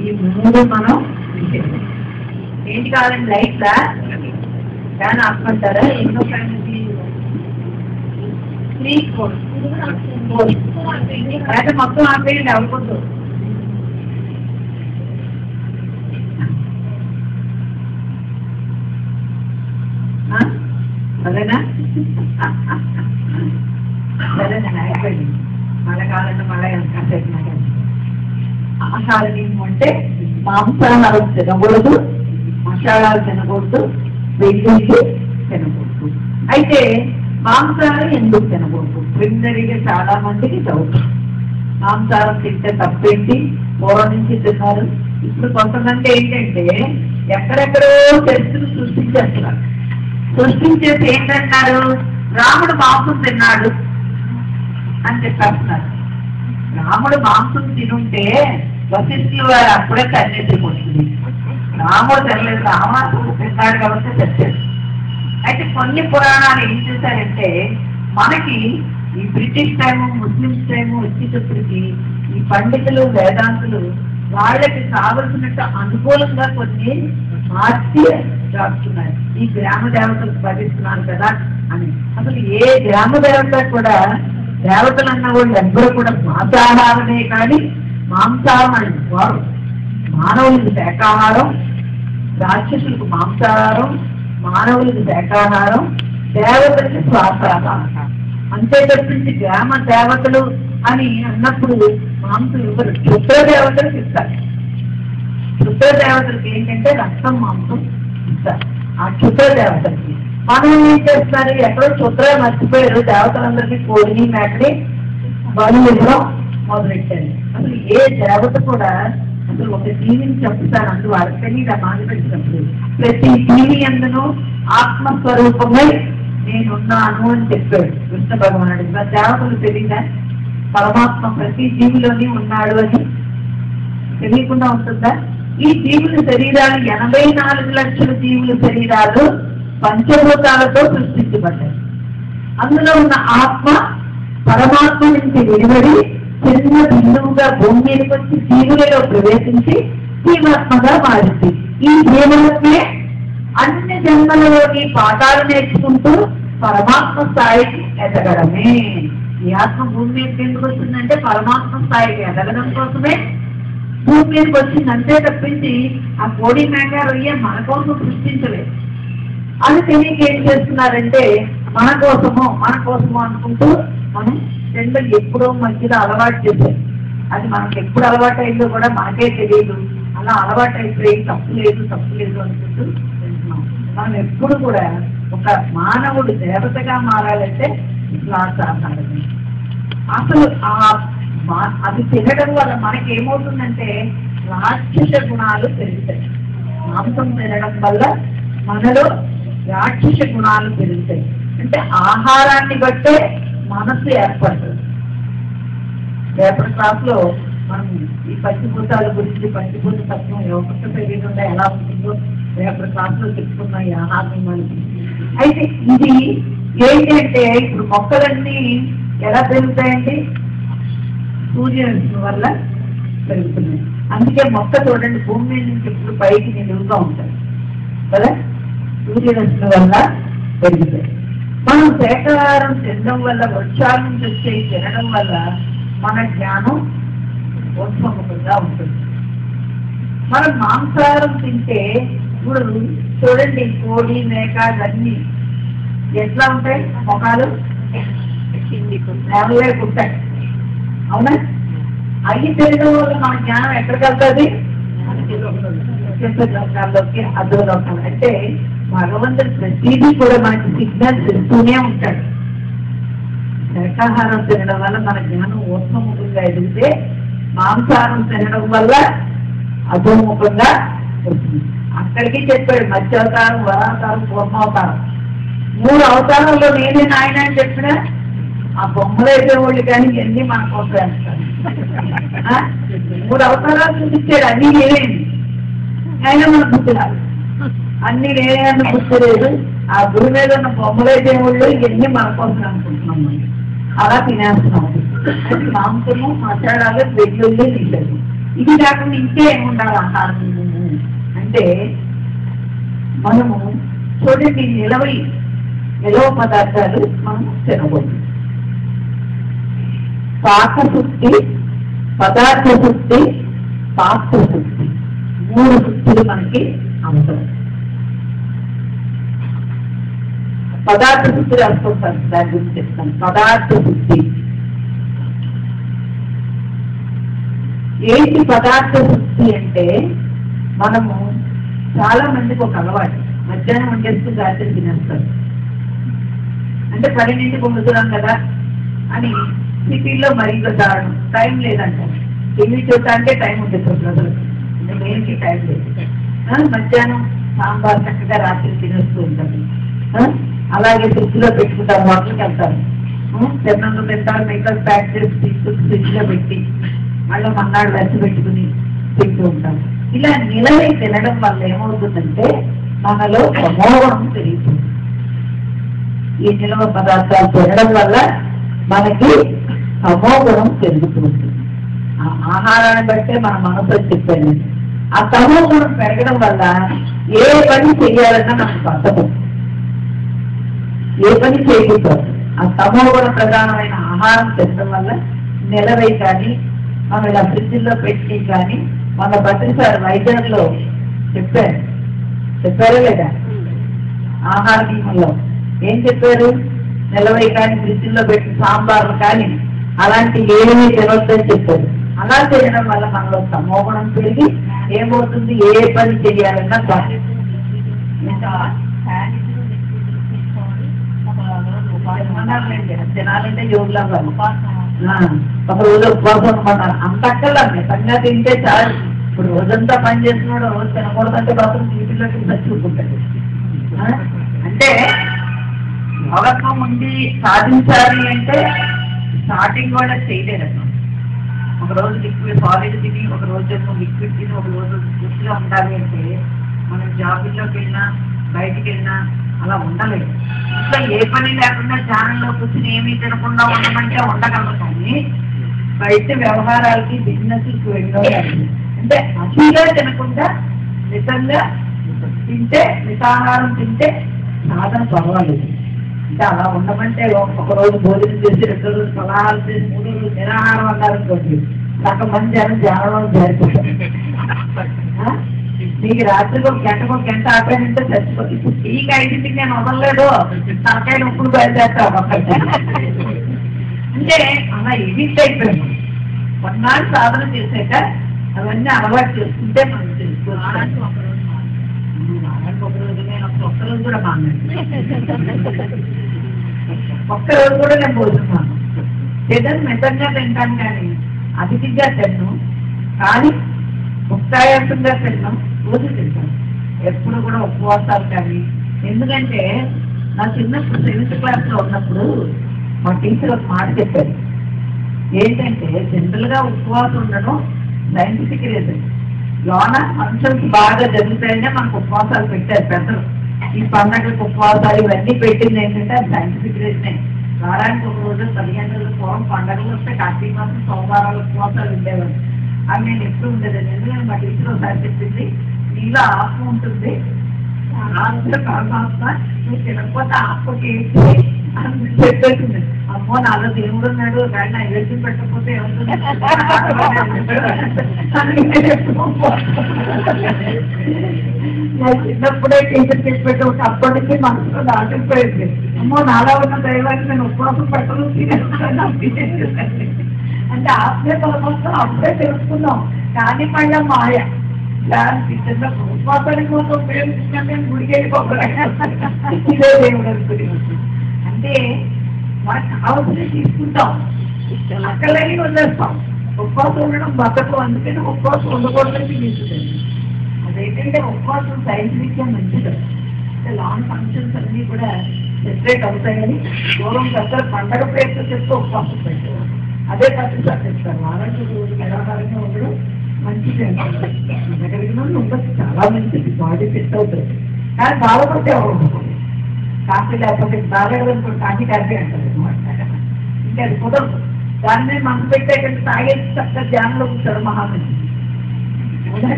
ఈ 3 మనం తింటాం. ఏంటి కావాలండి లైట్లా ఫ్యాన్ ఆపుకుంటారా? ఎన్నో ఫ్యాన్ అయితే మొత్తం ఆపేయండి అవ్వకూడదు. సరేనా? సరేనా? అయిపోయింది. మళ్ళీ కావాలంటే మళ్ళీ కాసేపు ఆహార నియమం అంటే మాంసాహారం తినకూడదు, మసాలాలు తినకూడదు, వెల్లుల్లి తినకూడదు. అయితే మాంసాహారం ఎందుకు తినకూడదు? ప్రిలిమినరీగా చాలా మందికి డౌట్. మాంసాహారం తింటే తప్పేంటి, పూర్వం నుంచి తిన్నారు. ఇప్పుడు కొంతమంది ఏంటంటే ఎక్కడెక్కడో చరిత్రను సృష్టించేస్తున్నారు. సృష్టించేసి ఏంటంటారు, రాముడు మాంసం తిన్నాడు అని చెప్పేస్తున్నారు. రాముడు మాంసం తినుంటే వశిష్ఠులు వారు అప్పుడే కన్నేసిపోతుంది. రాముడు తినలేదు, రామాసుడు తిన్నాడు కాబట్టి తెచ్చాడు. అయితే కొన్ని పురాణాలు ఏం చేశారంటే మనకి ఈ బ్రిటిష్ టైము, ముస్లిమ్స్ టైము వచ్చేటప్పటికి ఈ పండితులు, వేదాంతులు వాళ్ళకి కావలసినట్టు అనుకూలంగా కొన్ని మార్చి రాస్తున్నారు. ఈ గ్రామ దేవతలకు భజిస్తున్నారు కదా అని. అసలు ఏ గ్రామ దేవత కూడా దేవతలు అన్న వాళ్ళు ఎవ్వరూ కూడా మాంసాహారమే కానీ మాంసాహారం అని వారు. మానవులకు శాకాహారం, రాక్షసులకు మాంసాహారం, మానవులకు శాకాహారం, దేవతలకి శ్వాసాహారం. అంతే తప్పించి గ్రామ దేవతలు అని అన్నప్పుడు మాంసం ఇవ్వరు. క్షుద్ర దేవతలకు ఇస్తారు. క్షుద్ర దేవతలకి ఏంటంటే రక్తం, మాంసం ఇస్తారు. ఆ క్షుద్ర దేవతలకి మనం ఏం చేస్తున్నారు, ఎక్కడో క్షుద్ర మర్చిపోయారు. దేవతలందరికీ కోడిని, మేకని బలు ఇవ్వడం మొదలెట్టారు. అసలు ఏ దేవత కూడా అసలు ఒక జీవిని చెప్తారు. అందులో వాళ్ళకని ఇలా మాట్లాడినప్పుడు ప్రతి జీవి అందును ఆత్మస్వరూపమై నేనున్నాను అని చెప్పాడు కృష్ణ భగవానుడు. దేవతలు తెలియదా పరమాత్మ ప్రతి జీవిలోని ఉన్నాడు అని? తెలియకుండా ఉంటుందా? ఈ జీవుల శరీరాలు 84 లక్షల జీవుల శరీరాలు పంచభూతాలతో సృష్టించబడ్డాయి. అందులో ఉన్న ఆత్మ పరమాత్మ నుంచి వెలువడి చిన్న బిందువుగా భూమి మీదకి వచ్చి జీవులలో ప్రవేశించి జీవాత్మగా మారింది. ఈ జీవనమే అన్ని జన్మలలోని పాఠాలు నేర్చుకుంటూ పరమాత్మ స్థాయికి ఎదగడమే. ఈ ఆత్మ భూమి మీదకి ఎందుకు వచ్చిందంటే పరమాత్మ స్థాయికి ఎదగడం కోసమే భూమి మీదకి వచ్చింది, అంతే తప్పించి ఆ కోడి మేక రొయ్య మన కోసం సృష్టించలేదు. అది తెలియక ఏం చేస్తున్నారంటే మన కోసము అనుకుంటూ మనం రెండు ఎప్పుడో మధ్యలో అలవాటు చేశారు. అది మనకి ఎప్పుడు అలవాటు అయిందో కూడా మనకే తెలియదు. అలా అలవాటు అయిపోయి తప్పు లేదు అనుకుంటూ వెళ్తున్నాం. మనం ఎప్పుడు కూడా ఒక మానవుడు దేవతగా మారాలంటే గ్లాస్ ఆహారమే. అసలు అది తినడం వల్ల మనకి ఏమవుతుందంటే రాక్షస గుణాలు పెరుగుతాయి. మాంసం తినడం వల్ల మనలో రాక్షస గుణాలు పెరుగుతాయి. అంటే ఆహారాన్ని బట్టే మనస్సు ఏర్పడుతుంది. రేపటి క్లాస్ లో మనం ఈ పంచభూతాల గురించి, పంచభూత తత్వం యోగ శరీరంలో ఎలా ఉంటుందో రేపటి క్లాస్ లో చెప్పుకున్నాం ఈ ఆహారం మనకి. అయితే ఇది ఏంటంటే ఇప్పుడు మొక్కలన్నీ ఎలా పెరుగుతాయండి? సూర్యరశ్మి వల్ల పెరుగుతున్నాయి. అందుకే మొక్క చూడండి భూమి మీద నుంచి ఇప్పుడు పైకి నిలువుగా ఉంటాయి కదా, సూర్యరశ్మి వల్ల పెరుగుతాయి. మనం శాకాహారం తినడం వల్ల, వృక్షాల నుంచి వచ్చే తినడం వల్ల మన జ్ఞానం ఉత్పన్నముగా ఉంటుంది. మనం మాంసాహారం తింటే ఇప్పుడు చూడండి కోడి మేక అన్నీ ఎట్లా ఉంటాయి, మొఖాలు నేలలేకుంటాయి. అవునా? అవి తినడం వల్ల మన జ్ఞానం ఎక్కడికి వెళ్తుంది? లోకాల్లోకి, అధోలోకాలు. అంటే భగవంతుడు ప్రతిదీ కూడా మనకి సిగ్నల్స్ ఇస్తూనే ఉంటాడు. శాకాహారం తినడం వల్ల మన జ్ఞానం ఊర్ధ్వముఖంగా ఎదిగితే, మాంసాహారం తినడం వల్ల అధోముఖంగా వస్తుంది. అక్కడికి చెప్పాడు మత్స్యావతారం, వరావతారం, కూర్మావతారం. 3 అవతారంలో నేనే నాయన అని చెప్పినా ఆ బొమ్మలు అయిపోయేవాళ్ళు కానీ ఇవన్నీ మన కోసం వేస్తాను. 3 అవతారాలు చూపించాడు, అన్నీ నేనేండి అయినా మన బుద్ధి రాదు. అన్ని నేనే అన్న బుద్ధి లేదు. ఆ గురి మీద ఉన్న బొమ్మలు అయిపోయేవాళ్ళు ఇవన్నీ మన కోసం అనుకుంటున్నాం. మనం అలా తినేస్తున్నాం. మాంసము, మసాలాలు, వెల్లుల్లి తింటారు. ఇది కాకుండా ఇంకే ఏముండాలి ఆహారం అంటే మనము చూడండి నిలవ పదార్థాలు మనం తినకూడదు. పాకశుద్ధి, పదార్థ శుద్ధి, పాత్ర శుద్ధి, 3 శుద్ధులు మనకి అవసరం. పదార్థ శుద్ధి రాసుకుంటాను, దాని గురించి చెప్తాను. పదార్థ శుద్ధి ఏంటి? పదార్థ శుద్ధి అంటే మనము చాలా మందికి ఒక అలవాటు, మధ్యాహ్నం వండేస్తూ రాత్రి తినేస్తారు. అంటే 12ంటికి వండుతున్నాం కదా అని సిటీలో మరీ దారుణం, టైం లేదంటారు. టీవీ చూడటానికే టైం ఉంటుంది ప్రజలకు, దేనికి టైం లేదు. మధ్యాహ్నం సాంబార్ చక్కగా రాత్రి తినేస్తూ ఉంటారు. అలాగే ఫ్రిడ్జ్ లో పెట్టుకుంటారు, హోటల్కి వెళ్తారు, తిన్నంలో తింటారు, మిగతా ప్యాక్ చేసి తీసుకుని ఫ్రిడ్జ్ లో పెట్టి మళ్ళీ మన్నాడు వెచ్చి పెట్టుకుని తింటూ ఉంటారు. ఇలా నిలవై తినడం వల్ల ఏమవుతుందంటే మనలో అమోఘం పెరుగుతుంది. ఈ నిల్వ పదార్థాలు తినడం వల్ల మనకి తమోగుణం పెరుగుతుంది. ఆ ఆహారాన్ని బట్టే మన మనసు చెప్పండి. ఆ తమోగుణం పెరగడం వల్ల ఏ పని చేయాలన్నా మనకు బద్ధకం, ఏ పని చేయకూడదు. ఆ తమోగుణ ప్రధానమైన ఆహారం తినడం వల్ల నిలవై కానీ మనం ఇలా ఫ్రిడ్జ్లో పెట్టి కానీ మన భద్రసారి వైద్యంలో చెప్పారా లేదా? ఆహార నియమంలో ఏం చెప్పారు? నిలవై కానీ ఫ్రిడ్జ్లో పెట్టి సాంబార్లు కానీ అలాంటి ఏమీ తినొద్దని చెప్పారు. అలా చేయడం వల్ల మనలో తమోగుణం పెరిగి ఏమవుతుంది? ఏ పని చేయాలన్నా తినాలంటే యోగులా ఒక రోజు ఉపవాసం అనుకున్నారు. అంతక్కల్లా మితంగా తింటే చాలు. ఇప్పుడు రోజంతా పని చేస్తున్నాడు, రోజు తినకూడదంటే బాబు నీటిలోకి చచ్చుకుంటాడు. అంటే యోగత్వం ఉండి సాధించాలి అంటే స్టార్టింగ్ కూడా చేయలేదమ్మా. ఒక రోజు లిక్విడ్ సాలిడ్ తిని, ఒక రోజు లిక్విడ్ తిని, ఒక రోజు గుర్తుగా ఉండాలి అంటే మనం జాబుల్లోకి వెళ్ళినా బయటికి వెళ్ళినా అలా ఉండలేదు. ఇంట్లో ఏ పని లేకుండా ధ్యానంలో కూర్చుని ఏమీ తినకుండా ఉండమంటే ఉండగలరు. కానీ బయట వ్యవహారాలకి బిజినెస్కి వెళ్ళడం అంటే అతిగా తినకుండా మితంగా తింటే, మితాహారం తింటే సాధన పర్వాలేదు. అంటే అలా ఉండమంటే ఒక రోజు భోజనం చేసి 2 రోజులు ఫలహారం చేసి 3 రోజులు నిరాహారం అన్నారనుకోండి సగం మంది ధ్యానంలో జరిపోతారు. నీకు రాత్రికి ఒక గంట ఆపానంటే చచ్చిపోతుంది. ఇప్పుడు టీకి 5ంటికి నేను వదలలేదు, తనకాయ నొప్పులు బయలుదేరుతాను అంటే అలా ఎడిట్ అయిపోయింది. కొన్నాళ్ళు సాధన చేసాక అవన్నీ అలవాటు చేసుకుంటే మనం తెలుసుకోవచ్చు. ఒకరోజు నేను ఒక్కరోజు కూడా మానండి, ఒక్కరోజు కూడా నేను భోజనం ఏదైనా మితంగా తింటాను కానీ అతిథిగా తిన్నాను, కానీ ముక్తాయంతంగా తిన్నాం, రోజు తింటాను. ఎప్పుడు కూడా ఉపవాసాలు కానీ, ఎందుకంటే నా చిన్నప్పుడు 7th క్లాస్లో ఉన్నప్పుడు మా టీచర్ ఒక మాట చెప్పారు. ఏంటంటే జనరల్గా ఉపవాసం ఉండడం సైంటిఫిక్ రీజన్, లోన ఫంక్షన్స్ బాగా జరుగుతాయనే మనకు ఉపవాసాలు పెట్టారు పెద్దలు. ఈ పండగలకు ఉపవాసాలు ఇవన్నీ పెట్టింది ఏంటంటే అది సైంటిఫిక్ రీజనే. వారానికి ఒక రోజు 15 రోజుల పూర్వం పండగలు వస్తే కార్తీక మాసం సోమవారాలు ఉపవాసాలు ఉండేవారు. అవి నేను ఎప్పుడు ఉండేది. ఎందుకంటే మా టీచర్ ఒకసారి చెప్పింది, నీలో ఆత్మ ఉంటుంది, ఆత్మ పరమాత్మ, నువ్వు తినకపోతే ఆత్మకి అని చెప్పేసింది. అమ్మో నాలో దేవుడు ఉన్నాడు కానీ నైవేద్యం పెట్టకపోతే ఏమవుతుంది. నా చిన్నప్పుడే టీచర్ చెప్పేట అప్పటికి మనసులో దాటిపోయింది. అమ్మో నాలో ఉన్న దైవాన్ని నేను ఉపవాసం పెట్టను, తినేస్తాను అంటే ఆత్మే పరమాత్మ అప్పుడే తెలుసుకున్నాం. కానీ మళ్ళీ మాయ దానికి చిన్న ఉపవాసానికి కోసం ఉపయోగించుకుంటే గుడికి వెళ్ళిపోవాలి, ఇదే దేవుడు అనుకుని. అంటే మనకు కావాల్సిన తీసుకుంటాం, అక్కలేని వదిలేస్తాం. ఉపవాసం ఉండడం బతకం, అందుకని ఉపవాసం ఉండకూడదని తీసుకుంటాం. అదేంటంటే ఉపవాసం సైంటిఫిక్గా మంచిది. అంటే లాంగ్ ఫంక్షన్స్ అన్నీ కూడా సెపరేట్ అవుతాయని పూర్వం దగ్గర పండగ పేరుతో చెప్తే ఉపవాసం పెట్టారు. అదే పద్ధతిగా చెప్తారు. వారానికి రోజు నిరాహారంగా ఉండడం మంచిది అంటారు. ఉండగలిగిన ఉండొచ్చు, చాలా మంచిది, బాడీ ఫిట్ అవుతుంది. కానీ బాధపడితే ఎవరు కాఫీ లేకపోతే బాగలేదనుకో కాఫీ అంటారు అనమాట. ఇంకా అది కుదరదు. దాని మీద మనసు పెట్టే కంటే తాగేసి చక్కగా ధ్యానంలో కూర్చోరు మహామంది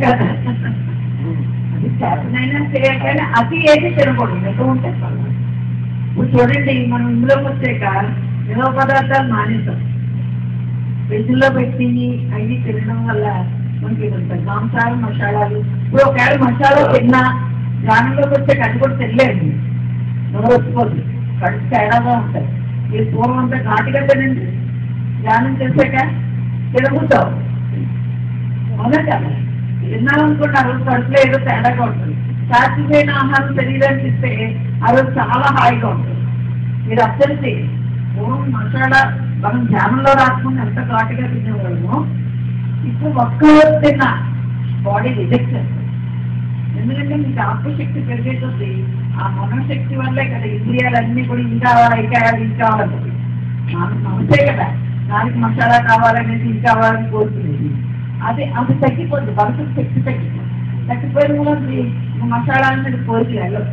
కదా. అది చేతనైనా చేయగానే అతి ఏది తినకూడదు, ఎక్కువ ఉంటే పర్వాలేదు. ఇప్పుడు చూడండి, మనం ఇందులోకి వచ్చాక నిలవ పదార్థాలు మానేస్తాం. ఫ్రిడ్జ్లో పెట్టి అవి తినడం వల్ల మనకి ఉంటాయి మాంసాలు మసాలాలు. ఇప్పుడు ఒకవేళ మసాలా తిన్నా ధ్యానంలోకి వచ్చాక అది కూడా తినలేదు, నోరు వచ్చిపోతుంది, కడుపు తేడాగా ఉంటాయి. మీరు పూర్వం అంతా ఘాటుగా తినండి, ధ్యానం చేశాక తినబుద్దావు అవునా కదా. తిన్నామనుకోండి ఆ రోజు కడుపులో ఏదో తేడాగా ఉంటుంది. సాధ్యమైన ఆహారం శరీరానికి ఇస్తే ఆ రోజు చాలా హాయిగా ఉంటుంది. మీరు అర్థండి, పూర్వం మసాలా మనం ధ్యానంలో రాసుకుని ఎంత ఘాటుగా తినేవాళ్ళము, ఇప్పుడు ఒక్క రోజు తిన్నా బాడీ రిజెక్ట్ చేస్తుంది. ఎందుకంటే మీకు ఆత్మశక్తి పెరిగేటుంది. ఆ మనోశక్తి వల్లే కదా ఇంద్రియాలన్నీ కూడా ఇంకా కావాలి ఇంకా కావాలంటుంది. మనసే కదా దానికి మసాలా కావాలనేది ఇంకా కావాలని కోరుకునేది. అది తగ్గిపోతుంది, మనసుకు శక్తి తగ్గిపోయిన కూడా మసాలా అనేది కోరిక వెళ్ళదు.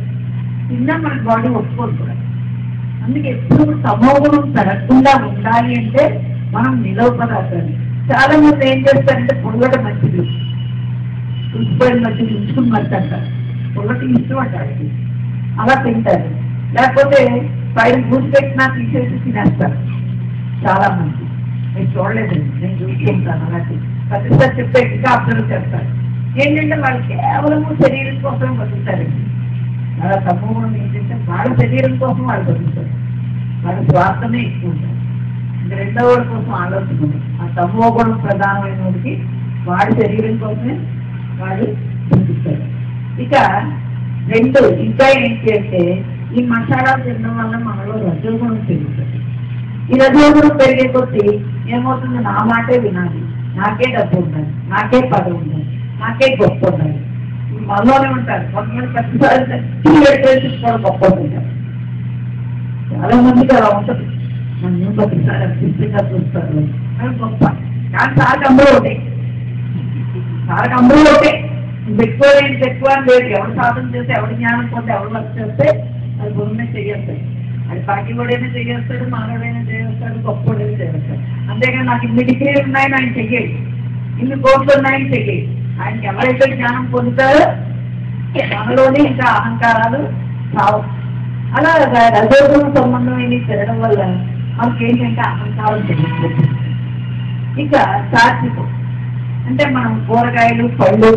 తిన్నా మనకి బాడీ ఒప్పుకోదు కూడా. అందుకే ఎప్పుడు తమోగుణం పెరగకుండా ఉండాలి అంటే మనం నిలవ పదార్థాలు. చాలా మంది ఏం చేస్తారంటే పొంగట మంచిది, ఉసిపోయిన మధ్య ఉంచుకుని మధ్య అంటారు. పొంగటి ఇష్టం అంటారు, అలా తింటారు. లేకపోతే పైన పూసి పెట్టినా తీసేసి తినేస్తారు చాలా మంది. నేను చూడలేదండి, నేను చూసుకుంటాను. అలాంటి ప్రతిసారి చెప్తే ఇంకా అబ్జర్వ్ చేస్తారు. ఏంటంటే వాళ్ళు కేవలం శరీరం కోసం బతుకుతారండి. అలా తమోగుణం ఏంటంటే వాళ్ళ శరీరం కోసం వాళ్ళు బతుకుతారు, వాళ్ళ స్వార్థమే ఎక్కువ ఉంటారు. ఇంకా రెండో వాడి కోసం ఆలోచన ఉంది. ఆ తమోగుణం ప్రధానమైన వాడికి వాడి శరీరం కోసమే వాడు బతుకుతారు. ఇక రెండు ఇంకా ఏంటి అంటే ఈ మసాలా తినడం వల్ల మనలో రజోగుణం పెరుగుతుంది. ఈ రజోగుణం పెరిగే కొద్దీ ఏమవుతుంది, నా మాటే వినాలి, నాకే డబ్బు ఉండాలి, నాకే పదవి ఉండాలి, నాకే గొప్ప ఉండాలి. మనలోనే ఉంటారు. కొంతమంది ప్రతిసారి కూడా గొప్ప ఉంటారు. చాలా మందికి అలా ఉంటుంది. నన్ను ప్రతిసారి అత్యంతంగా చూస్తారు, అది గొప్ప. కానీ సార్కి అందరూ ఒకటే, సార్కి అందరూ ఒకటే. ఎక్కువ ఏంటి ఎక్కువ అని లేదు. ఎవరు సాధన చేస్తే, ఎవరి జ్ఞానం పొంది, ఎవరు వర్క్ చేస్తే అది గురువునే చేయేస్తాడు. అది పాకివాడైనా చేయేస్తాడు, మానవుడైనా చేయేస్తాడు, గొప్పవాడైనా చేస్తాడు. అంతేగాని నాకు ఇన్ని డిగ్రీలు ఉన్నాయని ఆయన చెయ్యాలి, ఇన్ని కోట్లు ఉన్నాయని చెయ్యాలి. ఆయనకి ఎవరైతే జ్ఞానం పొందుతారో మనలోనే ఇంకా అహంకారాలు రావు. అలా రజోగుణ సంబంధమైన తినడం వల్ల మనకేంటంటే అహంకారం పెరిగిపోతుంది. ఇక సాత్వికం అంటే మనం కూరగాయలు పళ్ళు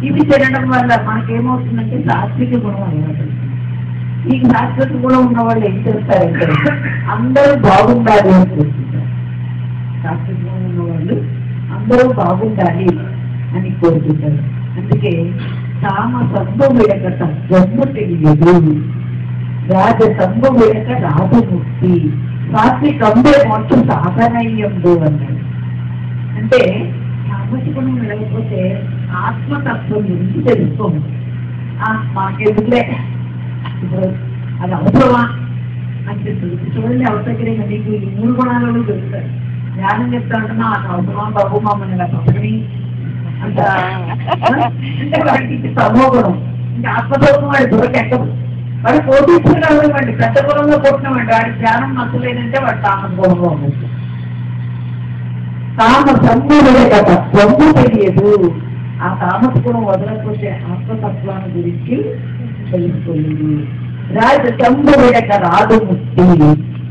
ఇవి తినడం వల్ల మనకేమవుతుందంటే సాత్విక గుణం అలవాటు. ఈ సాత్విక గుణం ఉన్న వాళ్ళు ఏం చేస్తారంటే అందరూ బాగుండాలి అని కోరుకుంటారు. సాత్విక గుణం ఉన్న వాళ్ళు అందరూ బాగుండాలి అని కోరుకుంటారు. అందుకే తామ సంభు విడక తత్వము తెలియదు, రాజ సంభు విడక రాజముక్తి, సాత్వికంబే మోక్షం సాధనయ్యందు అన్నాడు. అంటే సాత్విక గుణం లేకపోతే ఆత్మతత్వం గురించి తెలుసుకోము. మాకెందుకులే ఇప్పుడు అది అవసరమా అనిపిస్తుంది. చూడండి అవసరం నీకు ఈ 3 గుణాలలో దొరుకుతాయి. జ్ఞానం చెప్తా అంటున్నా అది అవసరమా బాబు మమ్మల్ని ఇలా పక్కని అంట. అంటే వాడికి సమోగుణం ఇంకా ఆత్మతత్వం వాడి దొరకెక్కదు. వాడు పోటీస్తున్నాడు, వాడి పెద్ద గుణంలో పోతున్నామండి. వాడి జ్ఞానం నచ్చలేదంటే వాడు తామస గుణంలో ఉండదు. తామ సంబుడే కదా బొమ్మ తెలియదు. ఆ తామస గుణం వదలకపోతే ఆత్మతత్వాన్ని గురించి తెలుసుకోలేదు. రాజసంబుడక రాదు ముక్తి.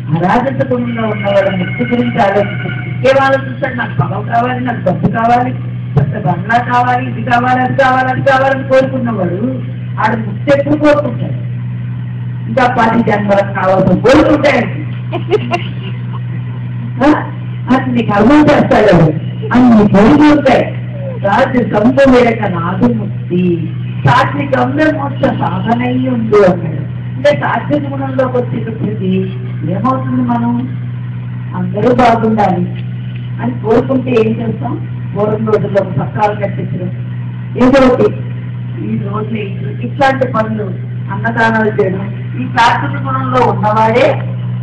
ఆ రాజస గుణంలో ఉన్నవాడు ముక్తి గురించి ఆలోచిస్తారు. ఇంకేం ఆలోచిస్తాడు? నాకు పొలం కావాలి, నాకు డబ్బు కావాలి, పెద్ద బంగ్లా కావాలి, ఇది కావాలి, అది కావాలి, అది కావాలని కోరుకున్నవాడు ఆడు ముక్తి ఎప్పుడు కోరుకుంటాడు? ఇంకా 10 జన్మలకు కావాల్సిన కోరుకుంటాడు. అన్ని కర్మలు చేస్తాడు, అన్ని కోరుకుంటాయి. రాజు సంబుడక నాదు ముక్తి, సాత్వికంలో మోక్ష సాధనయ్యి ఉంది అన్నాడు. అంటే సాత్విక గుణంలోకి వచ్చేటప్పటికి ఏమవుతుంది? మనం అందరూ బాగుండాలి అని కోరుకుంటే ఏం చేస్తాం? పూర్వం రోజుల్లో పక్కాలు కట్టించడం, ఏదో ఒకటి ఈ రోజు ఇట్లాంటి పనులు, అన్నదానాలు చేయడం, ఈ సాత్విక గుణంలో ఉన్నవాడే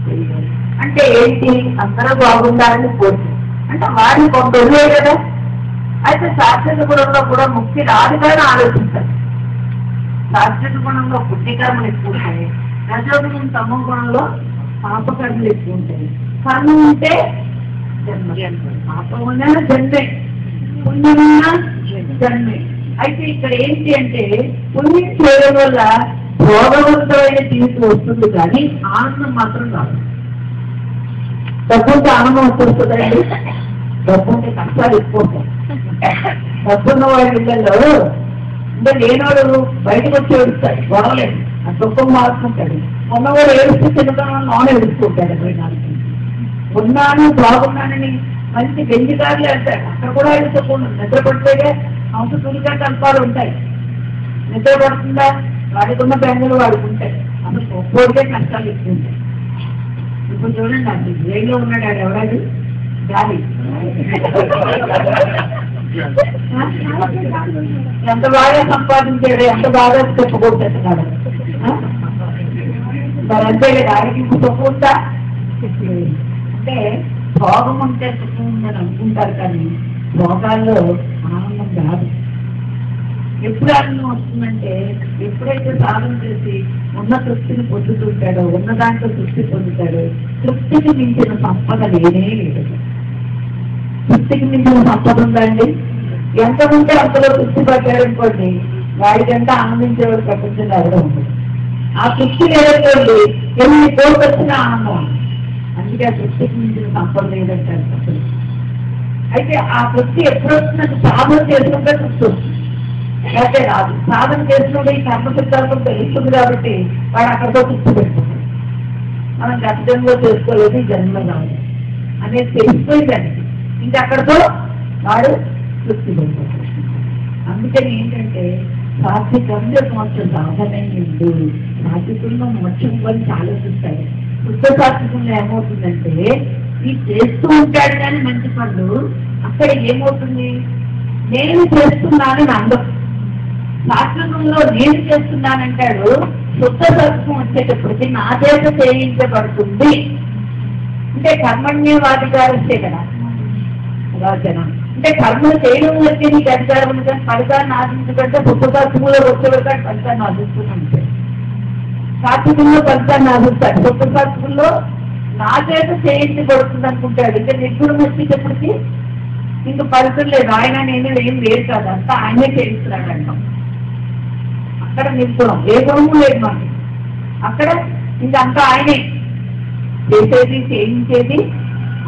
చేయాలి. అంటే ఏంటి? అందరూ బాగుండాలని కోరుతుంది. అంటే వాడిని కొందరులే కదా. అయితే సాత్విక గుణంలో కూడా ముక్తి రాదుగానే ఆలోచించాలి. సాత్విక గుణంలో పుణ్యకర్మలు ఎక్కువ ఉంటాయి, రజోగుణం తమో గుణంలో పాపకర్మలు ఎక్కువ ఉంటాయి. కర్మ ఉంటే జన్మ, పాపం ఉన్నా జన్మే, పుణ్యమున్నా జన్మే. అయితే ఇక్కడ ఏంటి అంటే పుణ్యం చేయడం వల్ల భోగవంతమైన జీవితం వస్తుంది కానీ ఆనందం మాత్రం రాదు. డబ్బుంటే ఆనందం వస్తుందండి. డబ్బుంటే కష్టాలు ఎక్కువ ఉంటాయి. డబ్బున్న వాళ్ళ ఇళ్ళల్లో అంటే లేనివాడు బయటకు వచ్చి ఏడుస్తాడు, గొడవలేదు, ఆ దుఃఖం మార్చుకుంటాడు. ఉన్నవాడు ఏడుస్తూ తినడం నాన్ ఏడుస్తుంటాడు. 24 ఉన్నాను బాగున్నానని మంచి వెండికారులు అంటాడు, అక్కడ కూడా ఏడుకోకుండా నిద్ర పడితేనే అంత తులిగా కల్పాలు ఉంటాయి. నిద్ర పడుతుందా? వాడికున్న బెంగలు వాడుకుంటాయి. అంత ఒక్కోడికే కష్టాలు ఎక్కువ ఉంటాయి. ఇప్పుడు చూడండి అండి, జైల్లో ఉన్నాడు ఆడు, ఎవడాడు? గాలి. ఎంత బాగా సంపాదించాడు, ఎంత బాగా చెప్పుకుంటున్నాడు. మరి అంతే కదా, ఆడికి సుఖం ఉందా? అంటే భోగం ఉంటే సుఖం ఉందని అనుకుంటారు కానీ భోగాల్లో ఆనందం కాదు. ఎప్పుడు ఆనందం వస్తుందంటే ఎప్పుడైతే సాధన చేసి ఉన్న తృప్తిని పొందుతుంటాడో, ఉన్న దాంట్లో తృప్తి పొందుతాడో, తృప్తికి మించిన సంపద లేనే లేదు. తృప్తికి మించిన సంపద ఉందండి. ఎంత ఉంటే అంతలో తృప్తి పట్టారనుకోండి, వాడికంతా ఆనందించేవాడు ప్రపంచంలో ఎవరో ఉంటుంది. ఆ తృప్తి లేదనుకోండి, ఎన్ని కోట్లు వచ్చినా ఆనందం. అందుకే ఆ తృప్తికి మించిన సంపద లేదంటారు అసలు. అయితే ఆ తృప్తి ఎప్పుడు వస్తుందంటే సాధన చేసుకుంటే తృప్తి వస్తుంది, అయితే రాదు. సాధన చేసినప్పుడు ఈ కర్మసిద్ధాంతం తెలుస్తుంది కాబట్టి వాడు అక్కడితో తృప్తి పెట్టుకుంటాడు. మనం గత జన్మలో చేసుకోలేదు, ఈ జన్మలో రాదు అనేది తెలిసిపోయిందండి. ఇంకా అక్కడితో వాడు తృప్తి పెట్టుకుంటాడు. అందుకని ఏంటంటే సాత్వికంలో మోక్షం సాధనయ్యింది. సాత్వికంలో మోక్షం గురించి ఆలోచిస్తాడు. శుద్ధ సాత్వికంలో ఏమవుతుందంటే ఈ చేస్తూ ఉంటాడు కానీ మంచి పనులు, అక్కడ ఏమవుతుంది? నేను చేస్తున్నానని అందం. సాత్వికంలో నేను చేస్తున్నానంటాడు. శుద్ధ సాత్వికం వచ్చేటప్పటికి నా చేత చేయించబడుతుంది. అంటే కర్మణ్యవాధికారస్తే కదా రాజన. అంటే కర్మలు చేయడం వచ్చే నీకు అధికారం ఉంది కానీ ఫలితాన్ని ఆశించుకుంటే శుద్ధ సాత్వికంలో వచ్చేవాడు ఫలితాన్ని ఆశిస్తున్నాను. సాత్వికంలో ఫలితాన్ని ఆశిస్తాడు, శుద్ధ సాత్వికంలో నా చేత చేయించబడుతుంది అనుకుంటాడు. ఇంకా నిర్గుణం వచ్చేటప్పటికి ఇంక ఫలితం లేదు, ఆయన నేను ఏం లేదు కాదు, అంతా ఆయనే చేయిస్తున్నాడు అంటాం. అక్కడ నిర్గుణం, ఏ గుణము లేదు మనకి. అక్కడ ఇదంతా ఆయనే చేసేది చేయించేది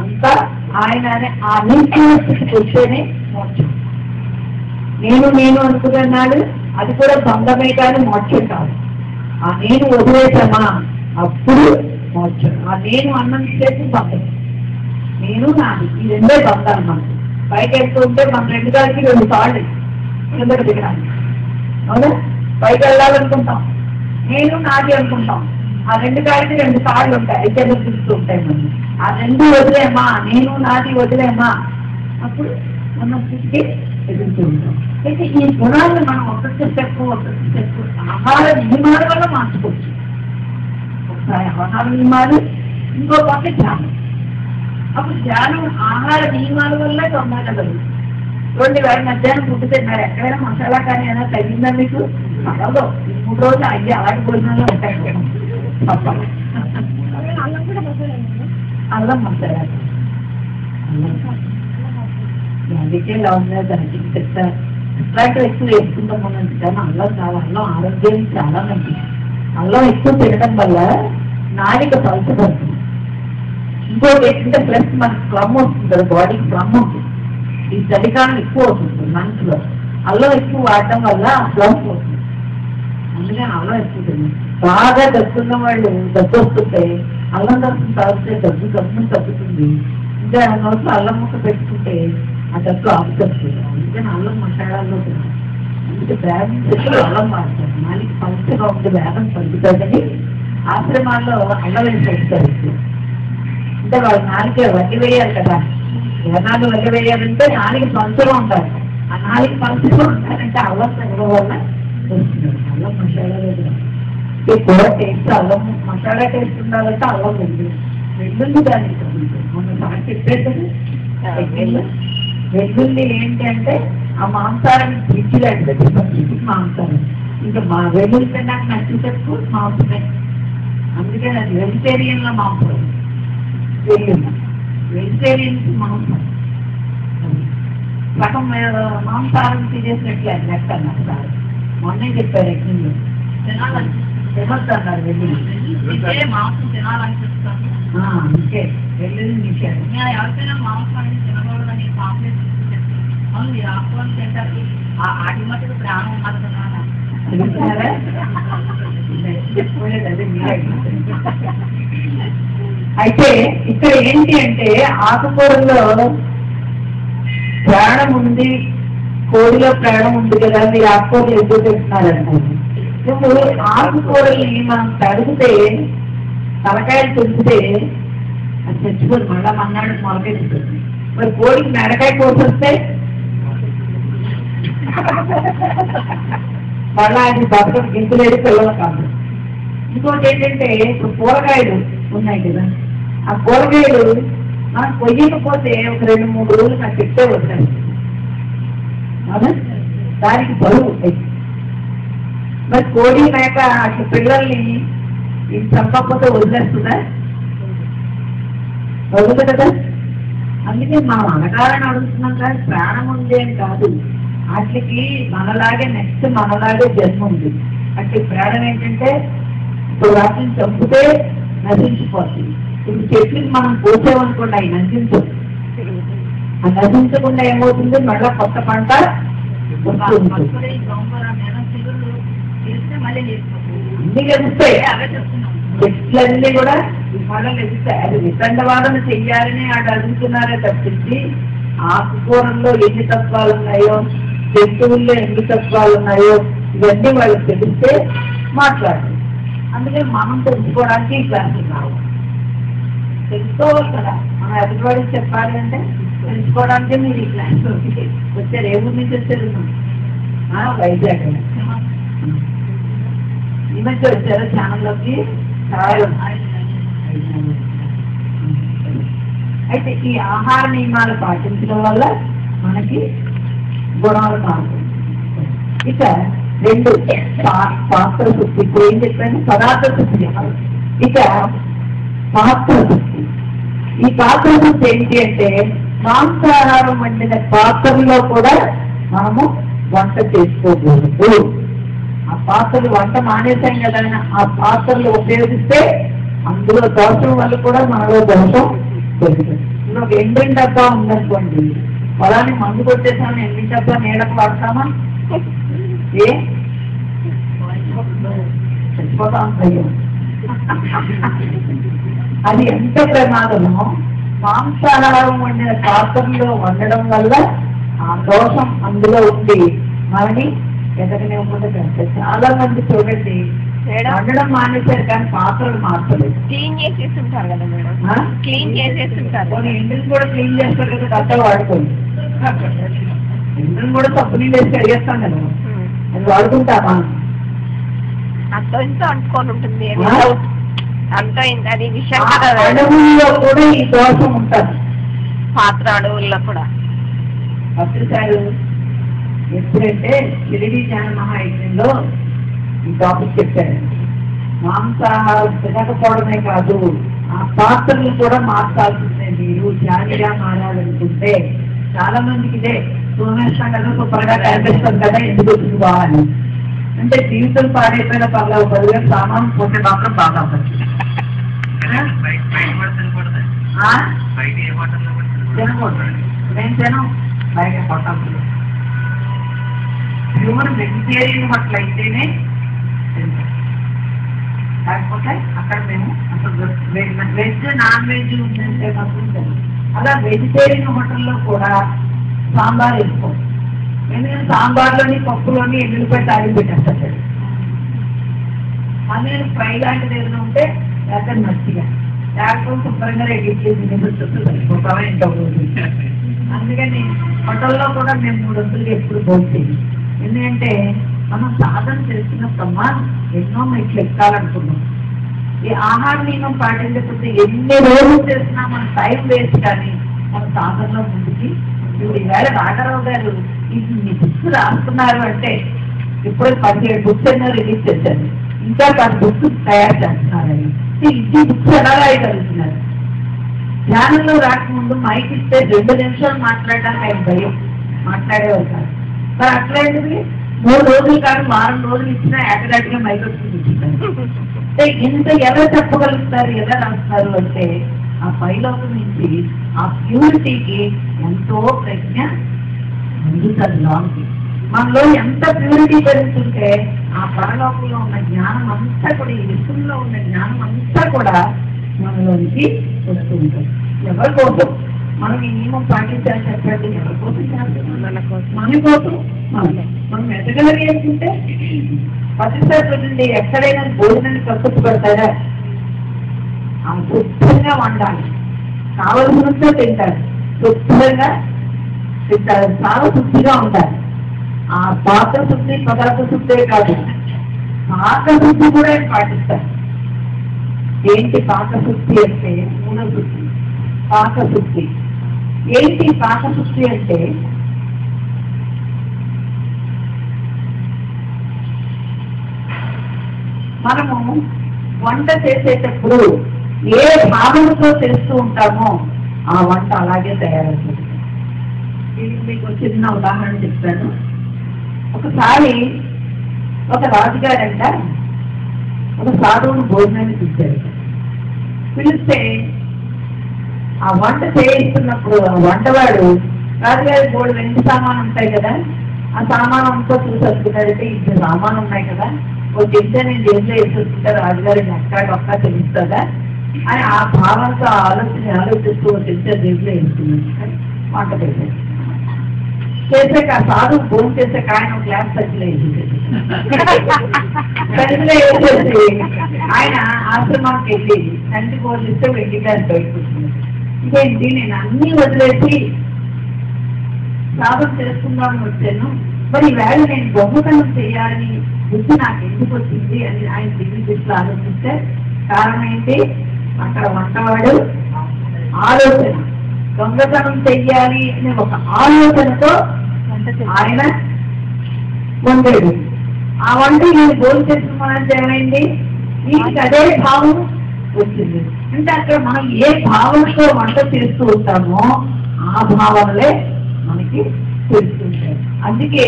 అంతా ఆయన. ఆ నీతికి వస్తేనే మోక్షం. నేను అనుకున్నాడు, అది కూడా బంధమే కానీ మోక్షం కాదు. ఆ నేను వదిలేసామా అప్పుడు మోక్షం. ఆ నేను అన్నం చేసి బంధం, నేను నాది, ఈ రెండే బంధాలు. మనకు పైకి వెళ్తూ ఉంటే మన రెండు గారికి 2 సార్లు కిందకి దిగడానికి, అవునా? పైకి వెళ్ళాలనుకుంటాం, నేను నాది అనుకుంటాం. ఆ 2 గారికి 2 సార్లు ఉంటాయి, అయితే చూస్తూ ఉంటాయి. మనం ఆ 2 వదిలేమా, నేను నాది వదిలేమా, అప్పుడు మనం చూసి ఎదుగుతూ ఉంటాం. అయితే ఈ గుణాలను మనం ఒక్కొక్క స్టెప్ ఆహార నియమాల వల్ల మార్చుకోవచ్చు. ఒకసారి ఆహార నియమాలు, ఇంకో పక్క ధ్యానం. అప్పుడు ధ్యానం ఆహార నియమాల వల్ల తొందరగలదు. 2 మధ్యాహ్నం ఫుడ్ తిన్నారు, ఎక్కడైనా మసాలా కానీ ఏమైనా తగ్గిందా మీకు? అవ్వదు. 3 రోజులు అయ్యి అలాంటి భోజనాలు ఉంటాయి. అల్లం మసాలా అందుకే ఇలా ఉన్నాయి. దానికి ఇట్లాంటివి ఎక్కువ వేసుకుంటాం మనం. కానీ అల్లం చాలా, అల్లం ఆరోగ్యానికి చాలా మంచిది. అల్లం ఎక్కువ తినడం వల్ల నాలిక పలచబడుతుంది. ఇంకోటి ఏంటంటే ప్లస్ మనకు క్రమ్ వస్తుంది కదా, బాడీకి క్రమ్ ఉంటుంది. ఈ చలికాలం ఎక్కువ అవుతుంది మనసులో. అల్లం ఎక్కువ వాడటం వల్ల క్రమ్ అవుతుంది. అందుకని అల్లం ఎక్కువ తిన్నాం. బాగా దగ్గున్న వాళ్ళు దగ్గు వస్తుంటే అల్లం దర్శనం తాగితే దగ్గు తగ్గుతుంది. ఇంకా నోట్లో అల్లం ముక్క పెట్టుకుంటే ఆ దగ్గు ఆపుతుంది. అందుకని అల్లం మసాలాల్లో తిన్నాం. అందుకే బ్రాహ్మణ్ అల్లం వాడతారు. నాలుగు పలుచగా ఉంటే వేగం తగ్గుతుందని ఆశ్రమాల్లో అల్లం వేసి పెడతారు. అంటే వాళ్ళు నాలుగే వడ్డీ వేయాలి కదా, జనాలు వడ్డీ వేయాలంటే 4 పలుచగా ఉంటారు. ఆ 4 పలుచగా ఉంటారంటే అల్లం తగ్గడం వల్ల వస్తుంది. అల్లం మసాలా లేదు కూడా టేస్ట్. అల్లం మసాలా టేస్ట్ ఉండాలంటే అల్లం వెల్లుల్లి దానికి మొన్న సార్ చెప్పేది కదా. వెల్లుల్లి ఏంటి అంటే ఆ మాంసారానికి పిచ్చి లాంటిది, మాంసారం. ఇంకా మా వెల్లుల్లి నాకు నచ్చేటప్పుడు మాంసమే. అందుకని అది వెజిటేరియన్లో మాంసం. వెల్లుల్లి వెజిటేరియన్స్ మాంసం. సగం మాంసారం తినేసినట్లే లెక్క అన్నారు సార్. మొన్నే చెప్పారు ఎగ్జామ్లో. తినొద్దన్నారు వెల్లుల్లి. మాంసం తినాలనిపిస్తాను. అందుకే వెల్లుల్లి నిషేధం. ఎవరికైనా మాంసం అనేది తినకూడదని కాంప్లెక్స్ అవును. మీరు ఆకులు తింటారు, ఆటి మట్టుకు ప్రాణం మాత్రమే. అయితే ఇక్కడ ఏంటి అంటే ఆకుకూరలో ప్రాణం ఉంది, కోడిలో ప్రాణం ఉంది కదా, మీరు ఆకుకూరలు ఎందుకు తింటున్నారంటారు. నువ్వు ఆకుకూరల్ని మనం తడిగితే, తలకాయలు తుంచితే అది చచ్చిపోదు, మళ్ళా మన్నాడు మొలకాయ ఉంటుంది. మరి కోడికి మెడకాయ కోసొస్తే మళ్ళా అది బతకం గింతులేదు, పిల్లలు కాదు. ఇంకోటి ఏంటంటే ఇప్పుడు కూరగాయలు ఉన్నాయి కదా, ఆ కూరగాయలు మనం కొయ్యకపోతే ఒక 2-3 రోజులు నాకు చెప్తే వస్తాయి. అవునా? దానికి బరువు ఉంటాయి. మరి కోడి మేక అసలు పిల్లల్ని ఇది చంపకపోతే వదిలేస్తుందా? వదులు కదా. అందుకే మనం అనగాలని అడుగుతున్నాం కానీ ప్రాణం ఉంది అని కాదు. వాటికి మనలాగే నెక్స్ట్ మనలాగే జన్మ ఉంది. అంటే ప్రాణం ఏంటంటే ఇప్పుడు వాటిని చంపితే నశించిపోతుంది. ఇప్పుడు చెట్లకి మనం పోసామనుకోండి, అవి నశించదు. ఆ నశించకుండా ఏమవుతుంది, మళ్ళా కొత్త పంట వస్తుంది. అన్ని లభిస్తాయి. చెట్లన్నీ కూడా మళ్ళీ లభిస్తాయి. అది వితండవాదన చెయ్యాలని ఆడు అడుగుతున్నారే తప్పించి ఆకుకూరల్లో ఎన్ని తత్వాలు ఉన్నాయో, జంతువుల్లో ఎన్ని తత్వాలు ఉన్నాయో ఇవన్నీ వాళ్ళకి తెలిస్తే మాట్లాడాలి. అందుకని మనం తెలుసుకోవడానికి ఈ క్లాసులు రావాలి. తెలుసుకోవాలి కదా, మనం ఎదుటివాడికి చెప్పాలి అంటే తెలుసుకోవడానికి మీరు ఈ క్లాస్ వచ్చారు. ఏ ఊరి నుంచి వచ్చారు? వైజాగ్. ఈ మధ్య వచ్చారు ఛానల్లోకి. అయితే ఈ ఆహార నియమాలు పాటించడం వల్ల మనకి గుణాలు మారుతాయి. ఇక 2 పాత్ర శుద్ధి. ఇప్పుడు ఏం చెప్పాను? పదార్థ శుద్ధి. ఇక పాత్ర శుద్ధి. ఈ పాత్ర శుద్ధి ఏంటి అంటే మాంసాహారం వండిన పాత్రలో కూడా మనము వంట చేసుకోకూడదు. ఆ పాత్రలు వంట మానేసాం కదా అని ఆ పాత్రలు ఉపయోగిస్తే అందులో దోషం వల్ల కూడా మనలో దోషం దొరుకుతుంది. ఇప్పుడు ఒక ఎండిన డబ్బా ఉందనుకోండి, పొలాన్ని మందు కొట్టేసామని ఎండిన డబ్బా నీడకు వాడతామా? ఏ చచ్చిపోతాం భయం. అది ఎంత ప్రమాదమో మాంసాహారం వండిన పాత్రలో వండడం వల్ల ఆ దోషం అందులో ఉండి మనని ఎదగనివ్వకుండా చేస్తారు. చాలా మంది చూడండి వండడం మానేశారు కానీ పాత్రలు మార్చలేదు. క్లీన్ చేసేస్తుంటారు కదా మేడం, క్లీన్ చేసేస్తుంటారు. కొన్ని ఇంటిని కూడా క్లీన్ చేస్తారు కదా, కట్టలు వాడుకోండి. ఇంటిని కూడా తప్పు నీళ్ళు వేసి కడిగేస్తాం కదా, అది వాడుకుంటామా? అంత ఇంత అంటుకొని ఉంటుంది అంత అది విషయం. అడవుల్లో కూడా ఈ దోషం ఉంటుంది, పాత్ర అడవుల్లో కూడా. భక్తులు ఎప్పుడంటే షిరిడి జ్ఞాన మహాయజ్ఞంలో ఈ టాపిక్ చెప్పారు. మాంసాహారం తినకపోవడమే కాదు, ఆ పాత్రలు కూడా మార్చాల్సిందే. మీరు జ్ఞానిగా మారాలనుకుంటే చాలా మందికి ఇదే సోమేస్తాం కదా, సూపర్గా కనిపిస్తాం కదా, ఎందుకు వచ్చింది బాగాలి అంటే జీవితం పాడైపోయిన పర్లేదు, 10,000 సామాను పోతే మాత్రం బాగా తినకూడదు. నేను తినం బయట పొట్టలు. ప్యూర్ వెజిటేరియన్ అట్లయితేనే తింటాం, లేకపోతే అక్కడ మేము అసలు వెజ్ నాన్ వెజ్ ఉందంటే మాత్రం తినం. అలా వెజిటేరియన్ హోటల్లో కూడా సాంబార్ వేసుకోం, ఎందుకంటే సాంబార్లోని పప్పులోని ఎల్లుల్లిపాయ తాగి పెట్టేస్తాడు. నేను ఫ్రై లాంటిది ఏదైనా ఉంటే లేకపోతే మచ్చిగా, లేకపోతే శుభ్రంగా రెడీ చేసి సరిపోతావా ఇంట్లో. అందుకని హోటల్లో కూడా మేము 3 వంతులు ఎప్పుడు భోజనం. ఎందుకంటే మనం సాధన చేస్తున్నప్పుడమ్మా ఎన్నో మెట్లు ఎక్కాలనుకున్నాం. ఈ ఆహార నియమం పాటించకపోతే ఎన్ని రోజులు చేసినా మన టైం వేస్ట్, కానీ మన సాధనలో ముందుకి. ఇప్పుడు ఈవేళ రాఘరావు గారు ఈ బుక్స్ రాస్తున్నారు అంటే ఇప్పుడు 17 బుక్స్ ఎన్నో రిలీజ్ చేశారు, ఇంకా 10 బుక్స్ తయారు చేస్తున్నారని. ఈ బుక్స్ ఎలా రాయగలుగుతున్నారు? ధ్యానంలో రాకముందు మైక్ ఇస్తే 2 నిమిషాలు మాట్లాడడానికి ఆయన భయం, మాట్లాడేవారు కాదు. మరి అట్లయింది 3 రోజులు కాదు వారం రోజులు ఇచ్చినా ఏకదాటిగా మైక్ వచ్చి అంటే ఇంత ఎలా చెప్పగలుగుతారు, ఎలా రాస్తారు అంటే ఆ పైలోకం నుంచి ఆ ప్యూరిటీకి ఎంతో ప్రజ్ఞ అందుతుంది. లాంటి మనలో ఎంత ప్యూరిటీ పెరుగుతుంటే ఆ పరలోకంలో ఉన్న జ్ఞానం అంతా కూడా, ఈ విశ్వంలో ఉన్న జ్ఞానం అంతా కూడా మనలోనికి వస్తూ ఉంటుంది. ఎవరి కోసం మనం ఈ నియమం పాటించాలని చెప్పండి? ఎవరి కోసం చేస్తున్నాం? మన కోసం. మనం ఎదగలిగేసుకుంటే 10% ఎక్కడైనా భోజనాన్ని కక్కుతు పెడతారా? ఆ శుభ్రంగా వండాలి, కావలసినంత తింటారు, శుభ్రంగా తింటారు, చాలా శుద్ధిగా ఉండాలి. ఆ పాత్ర శుద్ధి పదార్థ శుద్ధే కాదు, పాకశుద్ధి కూడా పాటిస్తారు. ఏంటి పాకశుద్ధి అంటే? మూలశుద్ధి. పాకశుద్ధి ఏంటి? పాకశుద్ధి అంటే మనము వంట చేసేటప్పుడు ఏ భావనతో చేస్తూ ఉంటామో ఆ వంట అలాగే తయారవుతుంది. దీనికి మీకు చిన్న ఉదాహరణ చెప్తాను. ఒకసారి ఒక రాజుగారంట ఒక సాధువును భోజనాన్ని పిలిచారు. పిలిస్తే ఆ వంట చేయిస్తున్నప్పుడు ఆ వంటవాడు రాజుగారి 3 వెండి సామాను ఉంటాయి కదా, ఆ సామాను అంతా చూసి వస్తున్నాడంటే 2 సామాను ఉన్నాయి కదా, ఓ చెప్తే నేను దేంట్లో వేసేస్తుంటే రాజుగారి ఒక్క తెలుస్తుందా అని ఆ భావంతో ఆలోచిస్తూ చెప్తే దేంట్లో వేస్తున్నాడు వంట చేశాడు. చేసాక ఆ సాధువు భోజనం చేసాక ఆయన గ్లాస్ సజ్జలో వేసేసి ఆయన ఆశ్రమానికి వెళ్ళి తండ్రి భోజనిస్తే వెండి గ్లాస్ బయటకుంటున్నాడు. ఇదేంటి నేను అన్ని వదిలేసి సాధన చేసుకుందామని వచ్చాను, మరి ఈవేళ నేను దొంగతనం చేయాలని బుద్ధి నాకు ఎందుకు వచ్చింది అని ఆయన దిగులు దృష్టిలో ఆలోచిస్తే కారణం ఏంటి? అక్కడ వంటవాడు ఆలోచన, దొంగతనం చెయ్యాలి అనే ఒక ఆలోచనతో ఆయన వండాడు. ఆ వంట నేను భోజనం చేసుకున్నానంటే ఏమైంది? నీకు అదే భావం వచ్చింది. అంటే అక్కడ మనం ఏ భావనతో వంట చేస్తూ ఉంటామో ఆ భావనలే మనకి తెలుస్తుంటాయి. అందుకే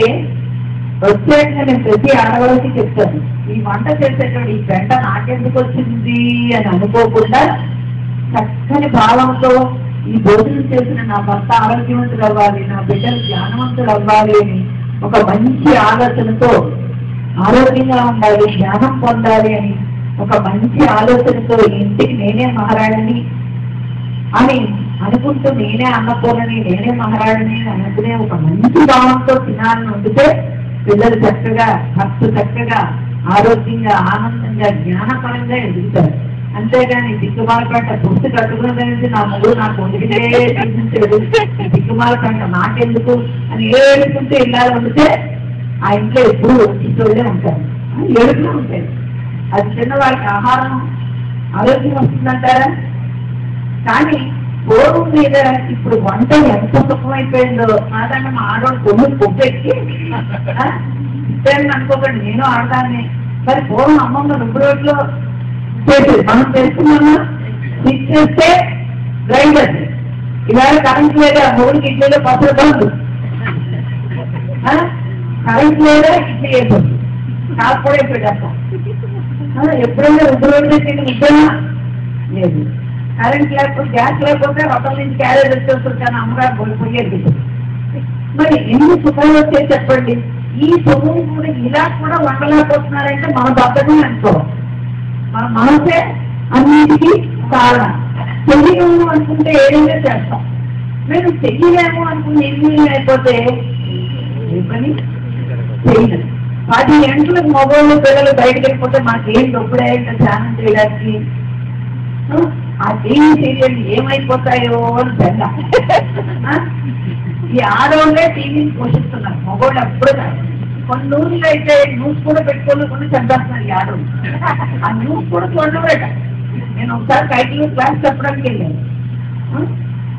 ప్రత్యేకంగా నేను ప్రతి ఆడవాళ్ళకి చెప్తాను, ఈ వంట చేసేటప్పుడు ఈ గంట నాకెందుకు వచ్చింది అని అనుకోకుండా చక్కని భావంతో ఈ భోజనం చేసిన నా భర్త ఆరోగ్యవంతుడు అవ్వాలి, నా బిడ్డలు జ్ఞానవంతుడు అవ్వాలి అని ఒక మంచి ఆలోచనతో, ఆరోగ్యంగా ఉండాలి, జ్ఞానం పొందాలి అని ఒక మంచి ఆలోచనతో ఇంటికి నేనే మహారాణిని అని అనుకుంటూ, నేనే అన్నపూర్ణని, నేనే మహారాణిని అనుకునే ఒక మంచి భావంతో తినాలని ఉండితే పిల్లలు చక్కగా, భర్త చక్కగా, ఆరోగ్యంగా, ఆనందంగా, జ్ఞానపరంగా ఎదుగుతారు. అంతేగాని దిక్కుమాల పంట పుస్తు కట్టుకున్నది నా మొదలు నాకు వండికే చూపించాడు, దిక్కుమాల పంట నాకెందుకు అని ఏడుకుంటూ ఇల్లాలి ఉండితే ఆ ఇంట్లో ఎప్పుడు వచ్చేటోళ్ళే ఉంటారు, ఏడుపులో ఉంటాయి. అది చిన్న వాళ్ళకి ఆహారం ఆరోగ్యం వస్తుందంటారా? కానీ పూర్వం మీద ఇప్పుడు వంట ఎంత సుఖమైపోయిందో. నాదంటే మా ఆడవాళ్ళు కొమ్ములు పొప్పెక్కి అనుకోకండి, నేను ఆడదాన్ని. మరి పూర్వం అమ్మమ్మ రుబ్బు రోడ్లో చేసేది, మనం తెలుసుకున్నామా, మిక్స్ చేస్తే గ్రైండర్. ఇవాళ కరెంట్ లేదా, మూడుకి ఇడ్లీలో పసరు బంధు, కరెంట్ లేదా ఇడ్లీ వేస్తుంది, కాకపోతే పెట్టేస్తాం. ఎప్పుడైనా రుబ్బు రోడ్డు ఇద్దరా లేదు. కరెంట్ లేకపోతే, గ్యాస్ లేకపోతే రొట్టల నుంచి క్యారేజ్ వచ్చేస్తుంది, కానీ అమ్మగారు కోల్పోయేది. మరి ఎన్ని సుఖాలు వచ్చాయి చెప్పండి. ఈ సొమ్ము కూడా ఇలా కూడా వండలేకపోతున్నారంటే మన బద్దమే అనుకోవాలి. మన మనసే అన్నిటికీ కారణం. చెయ్యలేము అనుకుంటే ఏదైనా చేస్తాం, మేము చెయ్యలేము అనుకుని ఎన్ని అయిపోతే ఏ పని చేయలేదు. 10 గంటలకు మగవాళ్ళు పిల్లలు బయటకు వెళ్ళిపోతే మాకేం డబ్బుడే ధ్యానం చేయడానికి. ఆ టీవీ సీరియల్ ఏమైపోతాయో అని బెంగ. ఈ ఆడవాళ్ళే టీవీని పోషిస్తున్నారు, మగవాళ్ళు అప్పుడు కాదు. కొన్ని న్యూస్లో అయితే న్యూస్ కూడా పెట్టుకోలేకుండా చంపేస్తున్నారు ఈ ఆడవాళ్ళు. ఆ న్యూస్ కూడా చూడలేట. నేను ఒకసారి కైకిలో క్లాస్ చెప్పడానికి వెళ్ళాను.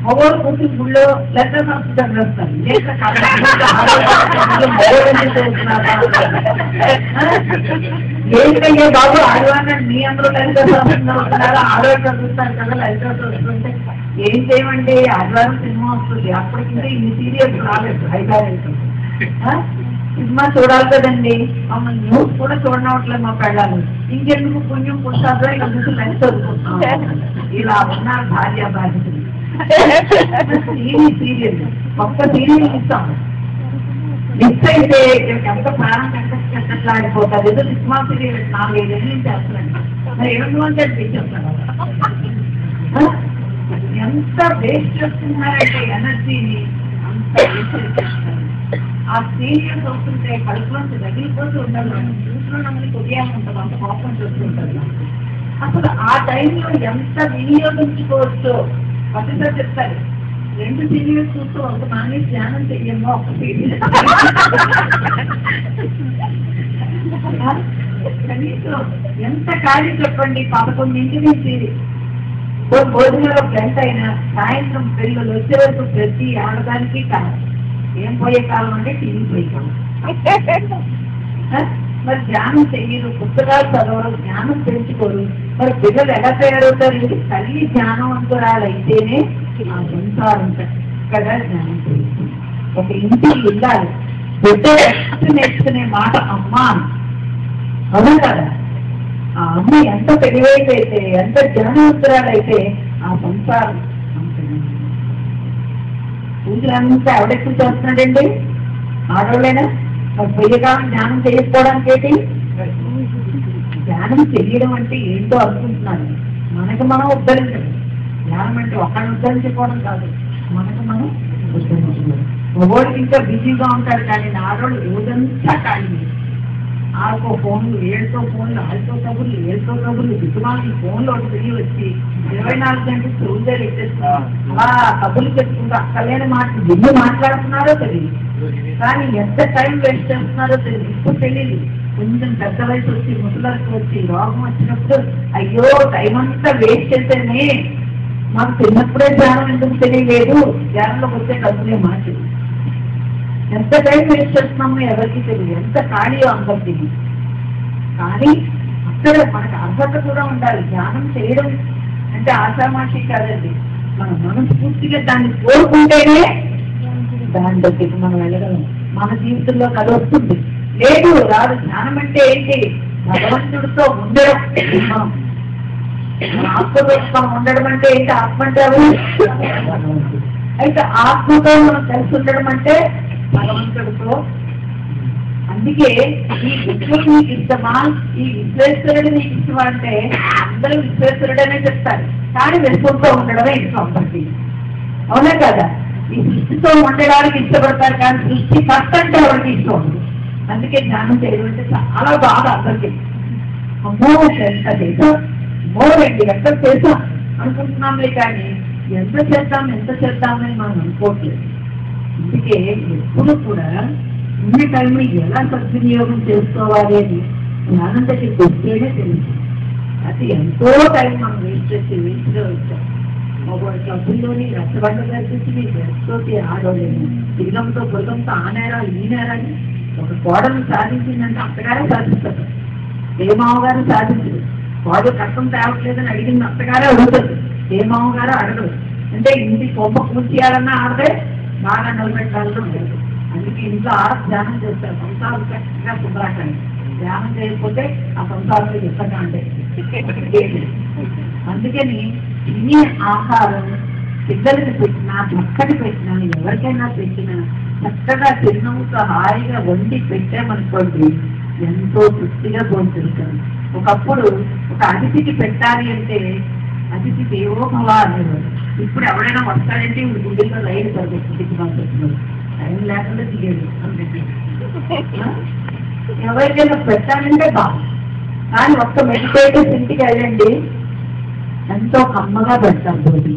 మగవాళ్ళు కూర్చుని గుళ్ళో లెటర్ చదివేస్తారు. ఏంటయ్యే బాబు ఆడవాళ్ళ మీ అందరూ లలిత చదువుతున్నారు, ఆడవాళ్ళు చదువుతారు కదా, లలిత చదువుతుంటే ఏం చేయమండి, ఆదివారం సినిమా వస్తుంది. అప్పటికింటే ఇన్ని సీరియల్స్ రాలేదు, 5-6 సినిమా చూడాలి కదండి. మమ్మల్ని న్యూస్ కూడా చూడనట్లేదు మా పెళ్ళాలి. ఇంకెందుకు పుణ్యం పుట్టాదో ఇలా లలిత చదువుకుంటున్నాం. ఇలా ఉన్నారు భార్య బాధ్యతలు. సీరియల్ ఒక్క సీరియల్ ఇస్తాం, మిస్ అయితే ఎంత ప్రాణం కష్టట్లాడిపోతారు. ఏదో సినిమా సీరియల్ 4-5 ఏళ్ళు చేస్తున్నాను, మరి 700 తెచ్చేస్తాను. ఎంత వేస్ట్ చేస్తున్నారంటే ఎనర్జీని, అంత వేస్ట్ చేస్తున్నారు. ఆ సీరియల్స్ వస్తుంటే కడుపులోంచి తగిలిపోతూ ఉండాలి. చూసిన నమ్మని కొద్దిగా అంత కోపం చూస్తుంటారు. అసలు ఆ టైంలో ఎంత వినియోగించుకోవచ్చో పద్ధతిగా చెప్తారు. 2 సీరియల్స్ చూస్తూ ఒక నాని ధ్యానం చెయ్యమో, ఒక సీరియల్ కనీసం ఎంత ఖాళీ చెప్పండి. 11 నుంచి భోజనంలో గంట అయినా సాయంత్రం పిల్లలు వచ్చే వరకు ప్రతి ఆడదానికి కాలం. ఏం పోయే కాలం అంటే టీవీ పోయే కాలం. మరి ధ్యానం చెయ్యరు, పుస్తకాలు చదవరు, జ్ఞానం పెంచుకోరు. మరి పిల్లలు ఎలా తయారవుతారు? తల్లి జ్ఞానవంతురాలైతేనే ఆ సంసారం చక్కగా జ్ఞానం పెరుగుతుంది. ఒక ఇంటికి వెళ్ళాలి, బిడ్డ నేర్చుకునే మాట అమ్మ అవును కదా. ఆ అమ్మ ఎంత తెలివైతే, ఎంత జ్ఞానవంతురాలైతే ఆ సంసారం. పూజలంతా ఎవడెక్కువ చేస్తున్నాడండి? ఆడవాళ్ళైనా. మరి పొయ్యగా జ్ఞానం చేసుకోవడానికి ఏంటి? ధ్యానం చేయడం అంటే ఏంటో అనుకుంటున్నాను. మనకు మనం ఉద్ధరించడం. ధ్యానం అంటే ఒకరిని ఉద్ధరించుకోవడం కాదు, మనకు మనం ఉద్ధరించుకోవడం. మగవాడికి ఇంకా బిజీగా ఉంటాడు, కానీ ఆడవాళ్ళు రోజంతా ఖాళీ. ఆడుకో ఫోన్లు, ఏడుతో ఫోన్లు, ఆడుతో కబుర్లు, ఏడుతో కబుర్లు, దిక్కుమాలకి ఫోన్లో ఒకటి తిరిగి వచ్చి 24 గంటలు చెవులే పెట్టేస్తున్నారు. అలా కబుర్లు చెప్పుకుంటూ అక్కర్లేని మాటలు ఎన్ని మాట్లాడుతున్నారో తెలియదు, కానీ ఎంత టైం వేస్ట్ చేస్తున్నారో తెలియదు. ఇప్పుడు తెలియదు. కొంచెం పెద్ద వయసు వచ్చి, ముసలకు వచ్చి, రోగం వచ్చినప్పుడు అయ్యో టైం అంతా వేస్ట్ చేస్తేనే మాకు చిన్నప్పుడే ధ్యానం ఎందుకు తెలియలేదు, ధ్యానంలోకి వచ్చే డబ్బులే మాట. ఎంత టైం వేస్ట్ చేస్తున్నామో ఎవరికి తెలియదు, ఎంత ఖాళీయో అందరికి తెలియదు. కానీ అక్కడ మనకు అర్హత కూడా ఉండాలి. ధ్యానం చేయడం అంటే ఆషామాషి కాదండి. మన మనస్ఫూర్తిగా దాన్ని కోరుకుంటేనే దాని దగ్గరికి మనం వెళ్ళగలం. మన జీవితంలో అది వస్తుంది. లేదు రాదు. ధ్యానం అంటే ఏంటి? భగవంతుడితో ఉండడం. ఆత్మతో మనం ఉండడం అంటే ఏంటి? ఆత్మ అంటారు. అయితే ఆత్మతో మనం కలిసి ఉండడం అంటే భగవంతుడితో. అందుకే ఈ విశ్వం నీకు ఇష్టమా, ఈ విశ్వేశ్వరుడు నీకు ఇష్టమా అంటే అందరూ విశ్వేశ్వరుడనే చెప్తారు, కానీ విశ్వంతో ఉండడమే ఇష్టం అందరికీ. అవునా కదా? ఈ సృష్టితో ఉండడానికి ఇష్టపడతారు, కానీ సృష్టి కష్ట అంటే ఎవరికి ఇష్టం ఉంది. అందుకే ధ్యానం చేయడం అంటే చాలా బాగా అందరికీ. అమ్మో ఎంత చేసాం, అమ్మో 2 గంటలు చేసాం అనుకుంటున్నామే, కానీ ఎంత చేద్దామని మనం అనుకోవట్లేదు. అందుకే ఎప్పుడు కూడా ఉన్న టైంని ఎలా సద్వినియోగం చేసుకోవాలి అని ధ్యానం దగ్గరికి వస్తేనే తెలుసు. అది ఎంతో టైం మనం వేస్ట్గా వచ్చాం. ఒక క్లబ్లోని రచ్చబండ కలిసి గెస్ట్తోటి ఆడోలేము, తిరిగంతో బుర్గంతో ఆ నేరా ఈ నేరాని. ఒక కోడలు సాధించిందంటే అత్తగారే సాధిస్తారు, ఏ మామగారు సాధించరు. కోడలు కష్టం తేవట్లేదని అడిగింది అత్తగారే అడుగుతుంది, ఏ మామగారు అడగదు. అంటే ఇంటి కొమ్మ కూర్చేయాలన్నా ఆడదే, బాగా నిలబెట్టాలన్నా లేదు. అందుకే ఇంట్లో ధ్యానం చేస్తారు, సంసారం చక్కగా శుభ్రాకాన్ని. ధ్యానం చేయకపోతే ఆ సంసారంలో ఎక్కడా అంటే. అందుకని తినే ఆహారం పిల్లలకి పెట్టినా, చక్కటి పెట్టినా, ఎవరికైనా పెట్టినా చక్కగా చిరునవ్వుతో హాయిగా వండి పెట్టామనుకోండి, ఎంతో తృప్తిగా భోంచేస్తాను. ఒకప్పుడు ఒక అతిథికి పెట్టాలి అంటే అతిథి దేవోభవ అనేవారు. ఇప్పుడు ఎవరైనా వస్తాడంటే గుండెల్లో రైలు పడుతుంది, మాట్లాడుతున్నారు, టైం లేకుండా దిగేది. ఎవరికైనా పెట్టాలంటే బాగా, కానీ ఒక్క మెడిటేటివ్స్ ఇంటికి వెళ్ళండి, ఎంతో కమ్మగా పెడతారు భోజి.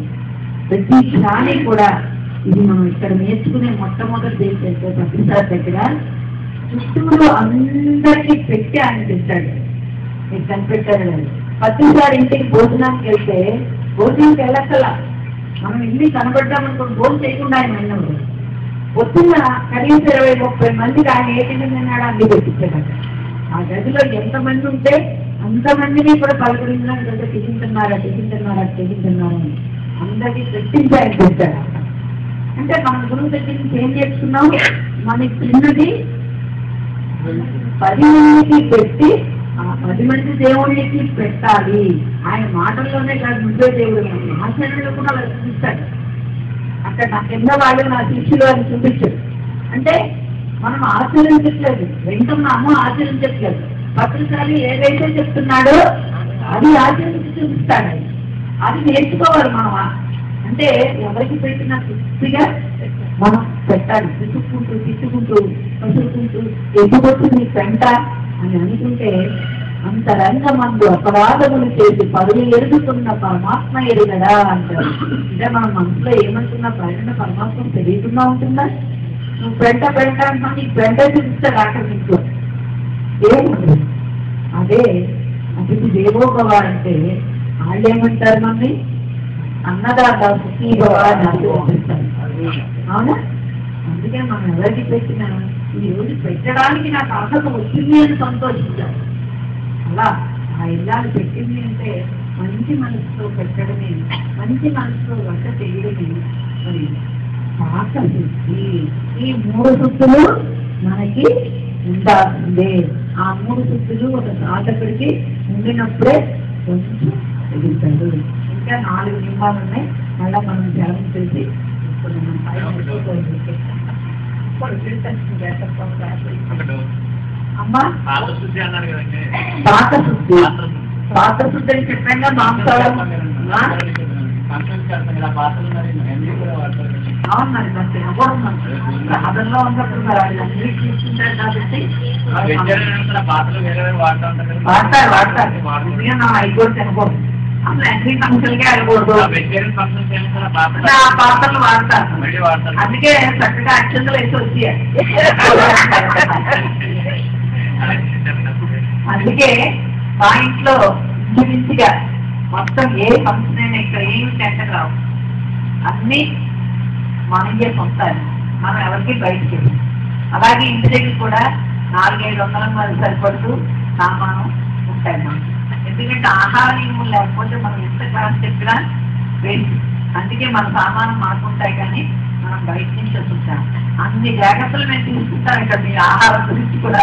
ప్రతి క్షణాన్ని కూడా ఇది మనం ఇక్కడ నేర్చుకునే మొట్టమొదటి ఏంటంటే ప్రతిసారి దగ్గర చుట్టూరు అందరికీ పెట్టి ఆయన పెట్టాడు. మీకు కనిపెట్టాడు కదా, ప్రతిసారి ఇంటికి భోజనానికి వెళ్తే భోజనానికి వెళ్ళక్కలా, మనం ఇల్లు కనబడ్డామనుకోండి, భోజనం చేయకుండా ఆయన అయినప్పుడు పొద్దున్న కనీసం 20-30 మందికి ఆయన ఏ కింద తిన్నాడో అన్ని పెట్టించాడు. ఆ గదిలో ఎంతమంది ఉంటే అంతమందిని కూడా పలకరించడానికి టిఫిన్ తిన్నారా అని అందరికీ పెట్టించి ఆయన పెట్టాడు. అంటే మన గురువు దగ్గర నుంచి ఏం నేర్చుకున్నాం? మనకి చిన్నది 10 మందికి పెట్టి ఆ 10 మంది దేవుళ్ళకి పెట్టాలి. ఆయన మాటల్లోనే కాదు, నువ్వే దేవుడు ఆచరణలో కూడా అలా చూపిస్తాడు. అక్కడ నా కింద వాళ్ళు నా శిష్యులు అని చూపించాడు. అంటే మనం ఆచరించట్లేదు, వెంకన్నాము ఆచరించట్లేదు. పత్రికలు ఏదైతే చెప్తున్నాడో అది ఆచరించి చూపిస్తాడు. అది నేర్చుకోవాలి మనం. అంటే ఎవరికి పెట్టినా తృప్తిగా మనం పెట్టాలి. తిట్టుకుంటూ పసుకుంటూ ఎదుగొచ్చు నీ పెంట అని అనుకుంటే అంతరంగమందు అపరాధములు చేసి పరులు ఎరుగుతున్న పరమాత్మ ఎరుగడా అంటారు. అంటే మన మనసులో ఏమంటున్నా ప్రజల పరమాత్మ తెలియకుండా ఉంటుందా? నువ్వు పెంట అంటున్నా, నీకు పెంట చూపిస్తాడు అక్కడ నీకు ఏముంది. అదే అతిథి దేవోభవ అంటే వాళ్ళు ఏమంటారు? మమ్మీ అన్నదాత సుఖీభవ అని ఆశీర్వదిస్తారు. అవునా? అందుకే మనం ఎవరికి పెట్టినా ఈ రోజు పెట్టడానికి నాకు అర్హత వచ్చింది అని సంతోషించాలి. అలా ఆ ఇల్లాలు పెట్టింది అంటే మంచి మనసుతో పెట్టడమే, మంచి మనసుతో వంట చేయడమే. మరి పాక శుద్ధి, ఈ 3 శుద్ధులు మనకి ఉండాల్సిందే. ఆ 3 శుద్ధులు ఒక సాధకుడికి ఉండినప్పుడే కొంచెం ఎదుగుతాడు. ఇంకా 4 నియమాలు ఉన్నాయి, మళ్ళా మనం ధ్యానం చేసి అమ్మా పాకశుద్ధి అని చెప్పంగా మాంసాలు అవును. మరి మరి తినకూడదు, సాధనలో ఉన్నప్పుడు మరి వాళ్ళు అన్ని తీసుకుంటారు కాబట్టి వాడతారు. నా 5 కూడా తినకూడదు, అసలు అన్ని ఫంక్షన్కే వెళ్ళకూడదు, ఆ పాత్రలు వాడతారు. అందుకే చక్కగా అక్షంతలు వేసి వచ్చాయి. అందుకే మా ఇంట్లో ఇంచుమించుగా మొత్తం ఏ ఫంక్షన్ అయినా ఇక్కడ ఏమి టెంట రావు, అన్నీ మనకే సొంతాలి, మనం ఎవరికి బయటకి. అలాగే ఇంటి దగ్గర కూడా 400-500 మంది సరిపడుతూ సామానం ఉంటాయి మనం. ఎందుకంటే ఆహార నియమం లేకపోతే మనం ఎంత క్లాస్ చెప్పినా వేసి. అందుకే మన సామానం మనకుంటాయి, కానీ మన మనం బయట నుంచి వస్తుంటాం. అన్ని జాగ్రత్తలు మేము తీసుకుంటాం ఇక్కడ మీ ఆహారం గురించి కూడా,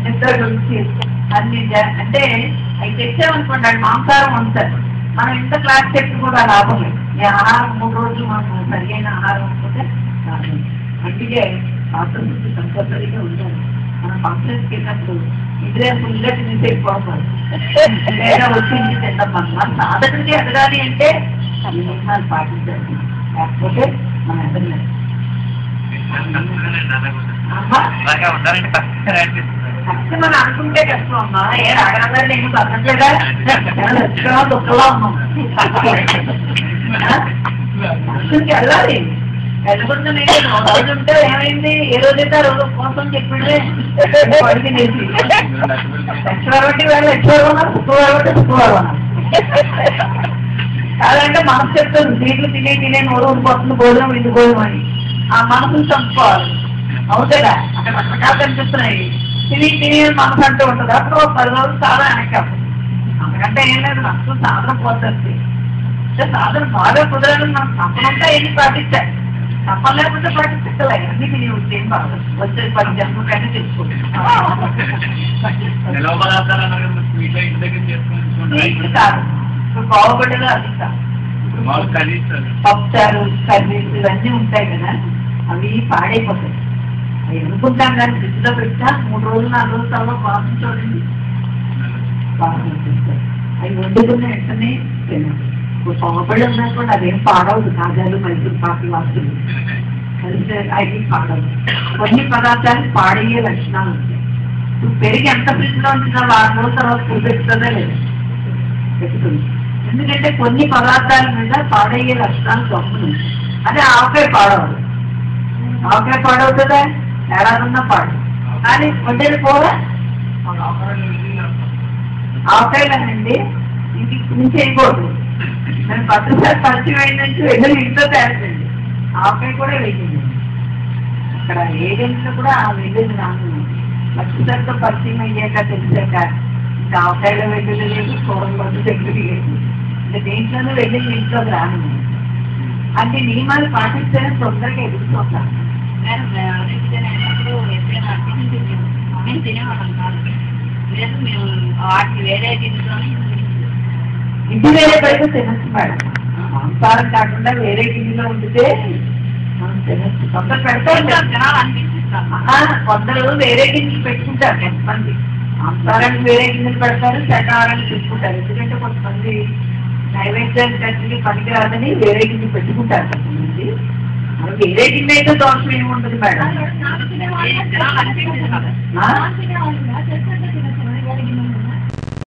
నిద్ర గురించి అన్ని అంటే అవి తెచ్చామనుకోండి, అది మాంసాహారం ఉంటారు. మనం ఇంత క్లాస్ చెప్పి కూడా లాభం లేదు. ఈ ఆహారం 3 రోజులు మనం సరియైన ఆహారం అనుకుంటే లాభం. అందుకే ఆత్మశుద్ధి కంపల్సరీగా ఉండాలి. మనం ఫంక్షన్స్కి వెళ్ళినప్పుడు ఇద్దరే ఫుల్గా తినేసి వెళ్ళిపోవాలి, లేదా వచ్చింది తింటాం. మనం సాధకుడికి ఎదగాలి అంటే ఈ నియమాలు పాటించాలి, లేకపోతే మనం ఎదగలేదు. కష్టం అని అనుకుంటే కష్టం అమ్మా. ఏ రాగలంగా నేను తగ్గట్లేదా, దుఃఖంలో ఉన్నాం. ఫంక్షన్కి వెళ్ళాలి. వెళ్ళకుండా నేను రోజు ఉంటే ఏమైంది, ఏ రోజైతే ఆ రోజు కోసం చెప్పిండే పడికి నేసి లక్షవారం బట్టి వేళ లక్షవారం ఉన్నారు, శుక్రవారం బట్టి శుక్రవారం ఉన్నారు. కాదంటే మనసు చెప్తుంది సీట్లు తినే నోరు ఉండిపోతుంది, భోజనం ఇంటి భోజనం అని. ఆ మనసును చంపుకోవాలి. అవుతుందా? అక్కడ రకరకాలు కనిపిస్తున్నాయి. తిని మనసు అంటూ ఉంటుంది. అప్పుడు 10 రోజులు సాధన వెనక్కి. అంతకంటే ఏం లేదు, మనసు సాధన పోతుంది. అంటే సాధన బాగా కుదరాలని మనం తప్పనంతా ఏమి పాటించాలి. తప్ప లేకపోతే పాటించలే అన్ని తిని ఏం బాగా వచ్చే 10 జన్మకైనా తెచ్చుకుంటాం. కాదు ఇప్పుడు బాగుపడ్డదో అది కాదు. పప్పుచారు కర్రీస్ ఇవన్నీ ఉంటాయి కదా, అవి పాడైపోతాయి. అవి అనుకుంటాం కానీ ఫ్రిడ్జ్లో పెట్టా 3 రోజులు 4 రోజుల తర్వాత బాగా చూడండి బాగా అనిపిస్తాయి. అవి వండుకున్న వెంటనే తినండి. ఇప్పుడు పొగపడి ఉన్నప్పుడు అదేం పాడవదు. కాజాలు మైసూర్ పాకు వాసులు కలిసి అవి పాడవు. కొన్ని పదార్థాలు పాడయ్యే లక్షణాలు ఉంటాయి. ఇప్పుడు పెరిగి ఎంత ఫ్రిడ్జ్లో ఉంచినా 4 రోజుల తర్వాత చూపెట్టుతుందే లేదు, పెట్టుతుంది. ఎందుకంటే కొన్ని పదార్థాల మీద పాడయ్యే లక్షణాలు గమ్మును. అదే ఆవకాయ పాడవదు. ఆవకాయ పాడవుతుందా, ఏడాదిన్నా పాడు. కానీ వండేది పోదా, ఆవకాయలనండి ఇంటికి నుంచి వేయకూడదు. నేను 10 సార్లు పరిచయం అయిన నుంచి వెళ్ళి ఇంట్లో తయారు చేయండి. ఆవకాయ కూడా వేయండి. అక్కడ ఏదైనా కూడా ఆ వెళ్ళేది రాను. 10 సార్లతో పరిచయం అయ్యాక తెలిసాక ఇంకా ఆవకాయలో వెళ్ళేది లేదు, కూరలు పట్టు దగ్గరికి లేదు. అంటే దేంట్లోనూ వెళ్ళి ఇంట్లోకి రాను. అంటే నియమాలు పాటిస్తేనే తొందరగా ఎదుగుతుంటాను. మేము తినేవాళ్ళం కాదు. లేదు మేము వాటికి వేరే గిన్నెలోనే ఇంటి వేరే బయట తినచ్చు మేడం. మాంసాహారం కాకుండా వేరే గిన్నెలో ఉండితే మనం తినచ్చు. కొందరు పెడతారు తినాలనిపిస్తాం. కొందరు వేరే గిన్నెలు పెట్టుకుంటారు. కొంతమంది మాంసాహారానికి వేరే గిన్నెలు పెడతారు, శాకాహారానికి పెట్టుకుంటారు. ఎందుకంటే కొంతమంది నైవేద్యానికి పనికిరాదని వేరే గిన్నె పెట్టుకుంటారు. కొంతమంది మనం వేరే గిన్నె అయితే దోషం ఏముంటుంది మేడం. తినాలనిపిస్తుంది కదా.